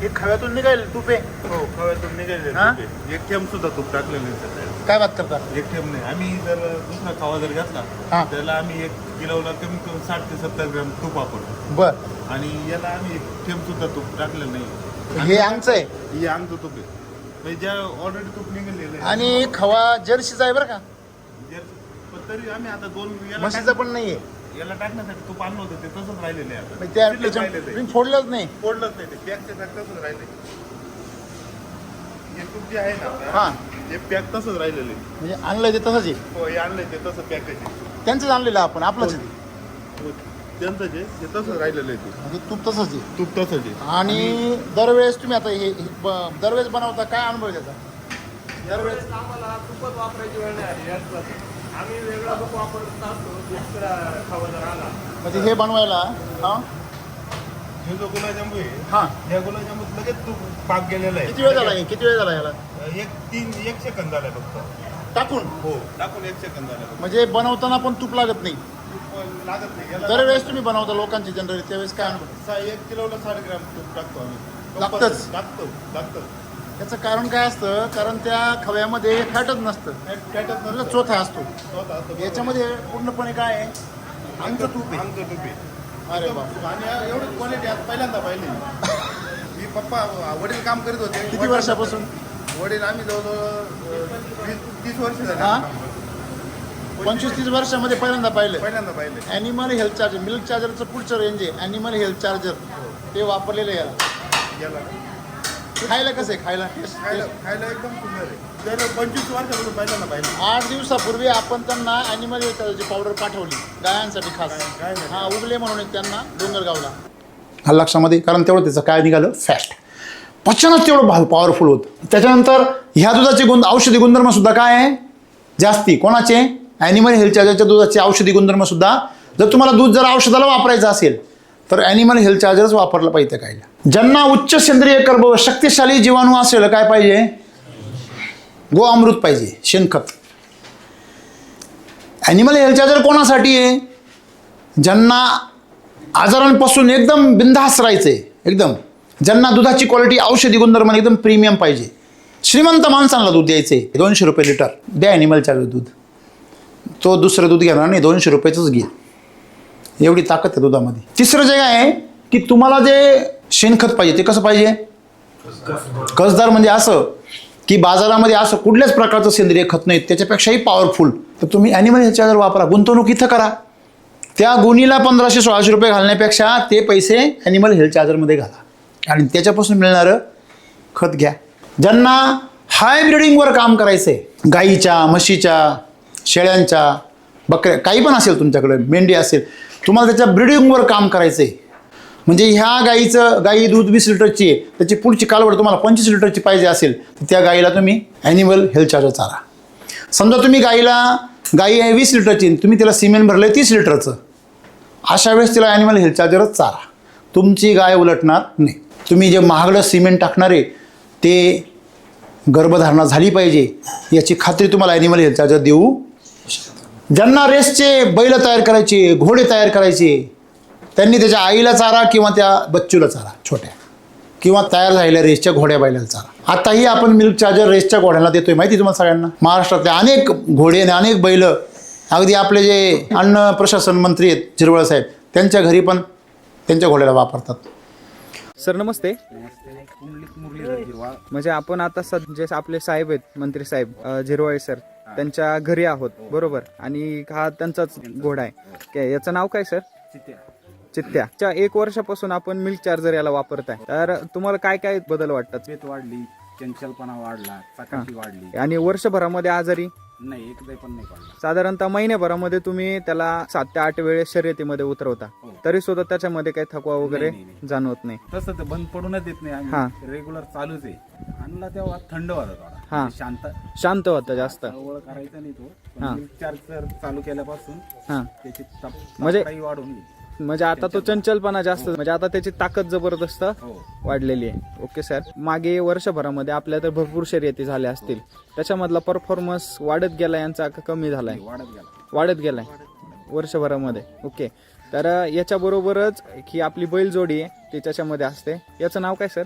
हे खव्यातून निघाल तूप आहे. हो, खव्यातून निघाले हा? एक थेंब सुद्धा तूप टाकलेलं नाही त्याच्यात. काय बात करता? एक थेंब नाही. आम्ही जर दुसरा खवा जर घेतला हा. त्याला आम्ही 1 किलोला कमीत कमी 60 ते 70 ग्रॅम तूप वापरतो बरं, आणि याला आम्ही एक थेंब सुद्धा तूप टाकलेलं नाही. हे आमचं आहे. हे आमचं तूप आहे, म्हणजे ज्या ऑलरेडी तूप निघालेलं आहे. आणि खवा जर्सीचा आहे बरं का, पण तरी आम्ही आता 2 म्हशीचं पण नाही आहे. याला टाकण्यासाठी तूप आणलं होतं, ते तसंच राहिलेलं आहे. आता त्या शिल्लक राहिलेलं आहे. तुम्ही फोडलंच नाही. फोडलंच नाही, ते पॅकच्या पॅक तसंच राहिले. हे तूप जे आहे ना आपलं, हां, हे पॅक तसंच राहिलेलं आहे. म्हणजे आणलंय ते तसंच आहे. हो, हे आणलंय ते तसं पॅकेज आहे. त्यांचंच आणलेलं आपण, आपलंच आहे. हो, त्यांचं जे हे तसंच राहिलेलं आहे ते. म्हणजे तूप तसंच आहे. तूप तसंच आहे. आणि दरवेळेस तुम्ही आता हे दरवेळेस बनवता, काय अनुभव त्याचा? दरवेळेस आम्हाला तूपच वापरायची वेळ नाही आली याच. आम्ही वेगळा तूप वापरत असतो, दुसरा खावा जर आला. म्हणजे हे बनवायला हां हे जो गुलाबजामू आहे, हां, या गुलाबजामूत लगेच तूप पाक गेलेला आहे. किती वेळ झाला? किती वेळ झाला याला 1 सेकंद झाला फक्त. टाकून? हो, टाकून 1 सेकंद झाला. म्हणजे बनवताना पण तूप लागत नाही. तूप लागत नाही याला. दरवेळेस तुम्ही बनवता लोकांची जनरली, त्यावेळेस काय अनुभव? 1 किलोला 60 ग्रॅम तूप टाकतो आम्ही. लागतंच? लागतं. त्याचं कारण काय असतं? कारण त्या खव्यामध्ये फॅटच नसतं, फॅटच म्हणजे चोथा असतो. नसतं. याच्यामध्ये पूर्णपणे काय आहे? आमचं तूप आहे. आमचं तूप आहे. अरे बाप, आणि एवढी क्वालिटी आज पहिल्यांदा पाहिली. मी पप्पा वडील काम करीत होते. किती वर्षापासून? वडील आम्ही जवळजवळ 30 वर्ष झाले हा? काम करतो. 25-30 वर्षामध्ये पहिल्यांदा पाहिलं. पहिल्यांदा पाहिले. ॲनिमल हेल्थ चार्जर, मिल्क चार्जरचं पुढचं रेंज आहे ॲनिमल हेल्थ चार्जर, ते वापरलेलं आहे याला. याला खायला कसं आहे? खायला खायला एकदम सुंदर आहे. तर 25 वर्षापासून पहिल्यांदा पाहिलं. 8 दिवसापूर्वी आपण त्यांना ॲनिमल हेल्थ चार्जरची पावडर पाठवली गायांसाठी खास. हा, उगले म्हणून एक त्यांना डोंगरगावला. हा लक्षामध्ये, कारण तेवढं त्याचं काय निघालं? फॅट. पचनच तेवढं पॉवरफुल होतं. त्याच्यानंतर ह्या दुधाचे औषधी गुणधर्म सुद्धा काय आहे? जास्ती. कोणाचे? ॲनिमल हेल्थ चार्जरच्या दुधाचे औषधी गुणधर्म सुद्धा. जर तुम्हाला दूध जर औषधाला वापरायचं असेल तर ॲनिमल हेल्थ चार्जरच वापरलं पाहिजे खायला. ज्यांना उच्च सेंद्रिय कर्ब, शक्तिशाली जीवाणू असलेलं काय पाहिजे? गो अमृत पाहिजे, शेणखत. ॲनिमल हेल्थ चार्जर कोणासाठी आहे? ज्यांना आजारांपासून एकदम बिनधास्त राहायचं आहे, एकदम ज्यांना दुधाची क्वालिटी, औषधी गुणधर्म एकदम प्रीमियम पाहिजे. श्रीमंत माणसांना दूध द्यायचं आहे. 200 रुपये लिटर द्या ॲनिमल चार्जर दूध. तो दुसरं दूध घेणार नाही, 200 रुपयाचंच घे. एवढी ताकद आहे दुधामध्ये. तिसरं जे आहे की तुम्हाला जे शेणखत पाहिजे ते कसं पाहिजे? कसदार. म्हणजे असं की बाजारामध्ये असं कुठल्याच प्रकारचं सेंद्रिय खत नाही, त्याच्यापेक्षाही पॉवरफुल. तर तुम्ही ॲनिमल हेल्थ चार्जर वापरा, गुंतवणूक इथं करा. त्या गुणीला 1500-1600 रुपये घालण्यापेक्षा ते पैसे ॲनिमल हेल्थ चार्जरमध्ये घाला आणि त्याच्यापासून मिळणारं खत घ्या. ज्यांना हाय ब्रिडिंगवर काम करायचं आहे, गाईच्या, म्हशीच्या, शेळ्यांच्या, बकऱ्या, काही पण असेल तुमच्याकडे, मेंढी असेल, तुम्हाला त्याच्या ब्रिडिंगवर काम करायचं आहे. म्हणजे ह्या गाई दूध 20 लिटरची आहे, त्याची पुढची कालवड तुम्हाला 25 लिटरची पाहिजे असेल तर त्या गाईला तुम्ही ॲनिमल हेल्थ चार्जर चारा. समजा तुम्ही गाई आहे 20 लिटरची, तुम्ही तिला सिमेंट भरलं आहे 30 लिटरचं, अशा वेळेस तिला ॲनिमल हेल्थ चार्जरच चारा. तुमची गाय उलटणार नाही. तुम्ही जे महागडं सिमेंट टाकणार आहे ते गर्भधारणा झाली पाहिजे याची खात्री तुम्हाला ॲनिमल हेल्थ चार्जर देऊ. ज्यांना रेसचे बैल तयार करायचे, घोडे तयार करायचे, त्यांनी त्याच्या आईला चारा किंवा त्या बच्चूला चारा छोट्या, किंवा तयार झालेल्या रेसच्या घोड्या बैलाला चारा. आताही आपण मिल्क चार्जर रेसच्या घोड्यांना देतोय, माहिती तुम्हाला सगळ्यांना. महाराष्ट्रातले अनेक घोडे आणि अनेक बैल, अगदी आपले जे अन्न प्रशासन मंत्री आहेत झिरवळ साहेब, त्यांच्या घरी पण त्यांच्या घोड्याला वापरतात. सर नमस्ते. म्हणजे आपण आता जे आपले साहेब आहेत, मंत्री साहेब झिरवाळे सर, त्यांच्या घरी आहोत बरोबर, आणि हा त्यांचाच घोडा आहे. याचं नाव काय सर? चित्त्या. 1 वर्षापासून आपण मिल्क चार्जर याला वापरताय, तर तुम्हाला काय काय बदल वाटतात? पेट वाढली, चंचलपणा वाढला, चकाकी वाढली. आणि वर्षभरामध्ये आजारी नाही, एकदा पण नाही पडला. साधारणतः महिन्याभरामध्ये तुम्ही त्याला 7 ते 8 वेळेस शर्यतीमध्ये उतरवता, तरी सुद्धा त्याच्यामध्ये काही थकवा वगैरे जाणवत नाही. तसं तर बंद पडूनच देत नाही आम्ही, रेग्युलर चालूच आहे. आणला तेव्हा थंड होता थोडा, शांत होता जास्त. ओळख करायचा नाही तो. मिल्क चार्जर चालू केल्यापासून त्याची म्हणजे वाढून गेली. म्हणजे आता तो चंचलपणा जास्त, म्हणजे आता त्याची ताकद जबरदस्त वाढलेली आहे. Okay sir. मागे वर्षभरामध्ये आपल्या तर भरपूर शर्यती झाल्या असतील, त्याच्यामधला परफॉर्मन्स वाढत गेला यांचा का कमी झालाय? वाढत गेलाय वर्षभरामध्ये. ओके. तर याच्या बरोबरच ही आपली बैलजोडी आहे ती त्याच्यामध्ये असते. याचं नाव काय सर?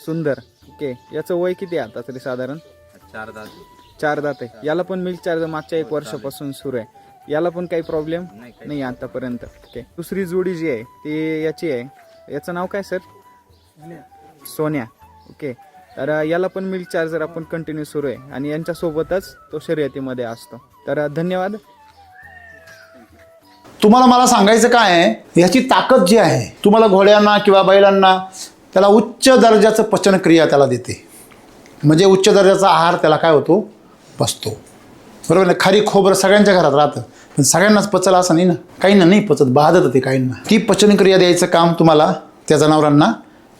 सुंदर. ओके. याचं वय किती आहे आता तरी साधारण? 4 दात आहे. याला पण मिल्क चार्जर मागच्या 1 वर्षापासून सुरू आहे. याला पण काही प्रॉब्लेम नाही आतापर्यंत. ओके. दुसरी जोडी जी आहे ती याची आहे. याचं नाव काय सर? सोन्या. ओके. तर याला पण मिल्क चार्जर आपण कंटिन्यू सुरू आहे, आणि यांच्यासोबतच तो शर्यतीमध्ये असतो. तर धन्यवाद. तुम्हाला मला सांगायचं काय आहे, ह्याची ताकद जी आहे तुम्हाला घोड्यांना किंवा बैलांना त्याला उच्च दर्जाचं पचनक्रिया त्याला देते. म्हणजे उच्च दर्जाचा आहार त्याला काय होतो? बसतो. बरोबर ना? खारी खोबरं सगळ्यांच्या घरात राहतं, पण सगळ्यांनाच पचलं असं नाही ना. काहींना नाही पचत, बाधत ते काहींना. ती पचनक्रिया द्यायचं काम तुम्हाला त्या जनावरांना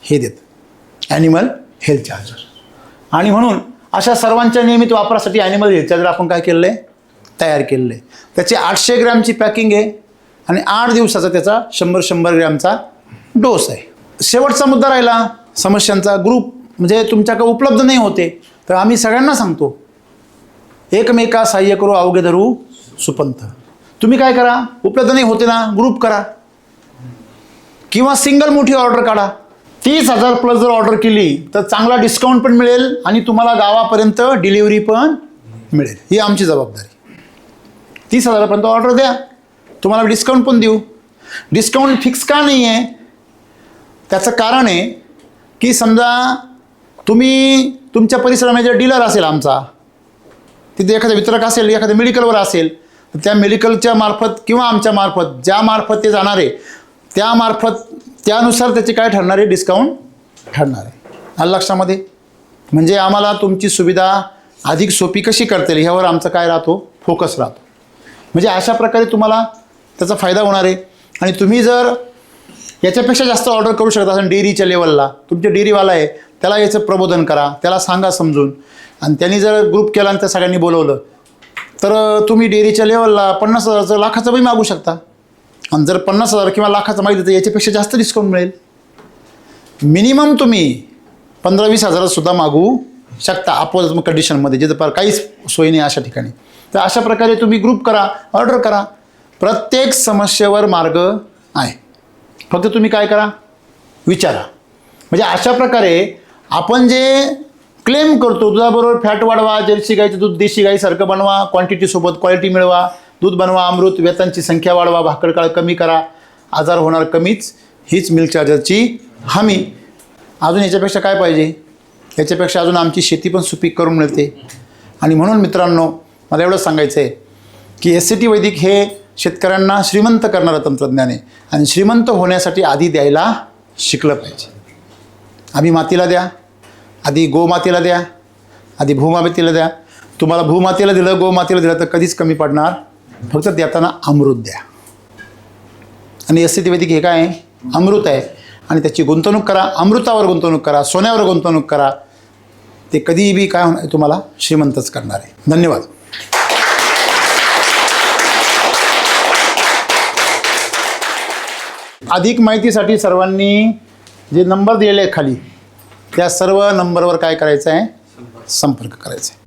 हे देतं, ॲनिमल हेल्थ चार्जर. आणि म्हणून अशा सर्वांच्या नियमित वापरासाठी ॲनिमल हेल्थ चार्जर आपण काय केलेलं आहे? तयार केलेलं आहे. त्याची 800 ग्रॅमची पॅकिंग आहे, आणि 8 दिवसाचा त्याचा 100 ग्रॅमचा डोस आहे. शेवटचा मुद्दा राहिला समस्यांचा. ग्रुप म्हणजे तुमच्याकडे उपलब्ध नाही होते, तर आम्ही सगळ्यांना सांगतो, एकमेका सहाय्य करू अवघे धरू सुपंथ. तुम्ही काय करा, उपलब्ध नाही होते ना, ग्रुप करा किंवा सिंगल मोठी ऑर्डर काढा. 30,000 प्लस जर ऑर्डर केली तर चांगला डिस्काउंट पण मिळेल, आणि तुम्हाला गावापर्यंत डिलिव्हरी पण मिळेल. ही आमची जबाबदारी. 30,000पर्यंत ऑर्डर द्या, तुम्हाला डिस्काउंट पण देऊ. डिस्काउंट फिक्स का नाही आहे? त्याचं कारण आहे की समजा तुम्ही तुमच्या परिसरामध्ये डीलर असेल आमचा, तिथे एखादा वितरक असेल, एखाद्या मेडिकलवर असेल, तर त्या मेडिकलच्या मार्फत किंवा आमच्या मार्फत ज्या मार्फत ते जाणार आहे त्यानुसार त्याचे काय ठरणार आहे? डिस्काउंट ठरणार आहे. आलं लक्षामध्ये? म्हणजे आम्हाला तुमची सुविधा अधिक सोपी कशी करता येईल ह्यावर आमचा काय राहतो? फोकस राहतो. म्हणजे अशा प्रकारे तुम्हाला त्याचा फायदा होणार आहे. आणि तुम्ही जर याच्यापेक्षा जास्त ऑर्डर करू शकता असेल डेअरीच्या लेवलला, तुमचे डेअरीवाला आहे त्याला याचं प्रबोधन करा, त्याला सांगा समजून, आणि त्यांनी जर ग्रुप केला आणि त्या सगळ्यांनी बोलवलं तर तुम्ही डेअरीच्या लेवलला 50,000 लाखाचं बी मागू शकता. आणि जर 50,000 किंवा लाखाचं मागितलं तर याच्यापेक्षा जास्त डिस्काउंट मिळेल. मिनिमम तुम्ही 15-20 हजारातसुद्धा मागू शकता अपोज कंडिशनमध्ये, जिथं पर काहीच सोय नाही अशा ठिकाणी. तर अशा प्रकारे तुम्ही ग्रुप करा, ऑर्डर करा. प्रत्येक समस्येवर मार्ग आहे, फक्त तुम्ही काय करा? विचारा. म्हणजे अशा प्रकारे आपण जे क्लेम करतो, दुधाबरोबर फॅट वाढवा, जर्सी गाईचं दूध देशी गाईसारखं बनवा, क्वांटिटीसोबत क्वालिटी मिळवा, दूध बनवा, अमृत वेतांची संख्या वाढवा, भाकरकाळ कमी करा, आजार होणार कमीच, हीच मिल्क चार्जरची हमी. अजून याच्यापेक्षा काय पाहिजे? याच्यापेक्षा अजून आमची शेती पण सुपीक करून मिळते. आणि म्हणून मित्रांनो, मला एवढंच सांगायचं आहे की SCT वैदिक हे शेतकऱ्यांना श्रीमंत करणारं तंत्रज्ञान आहे, आणि श्रीमंत होण्यासाठी आधी द्यायला शिकलं पाहिजे. आम्ही मातीला द्या, आधी गोमातेला द्या, आधी भूमातेला द्या. तुम्हाला भूमातेला दिलं, गोमातेला दिलं तर कधीच कमी पडणार. फक्त देताना अमृत द्या. आणि SCT वैदिक हे काय आहे? अमृत आहे. आणि त्याची गुंतवणूक करा, अमृतावर गुंतवणूक करा, सोन्यावर गुंतवणूक करा. ते कधीही बी काय होणार? तुम्हाला श्रीमंतच करणार आहे. धन्यवाद. अधिक माहितीसाठी सर्वांनी जे नंबर दिलेले आहे खाली, त्या सर्व नंबरवर काय करायचं आहे? संपर्क करायचा आहे.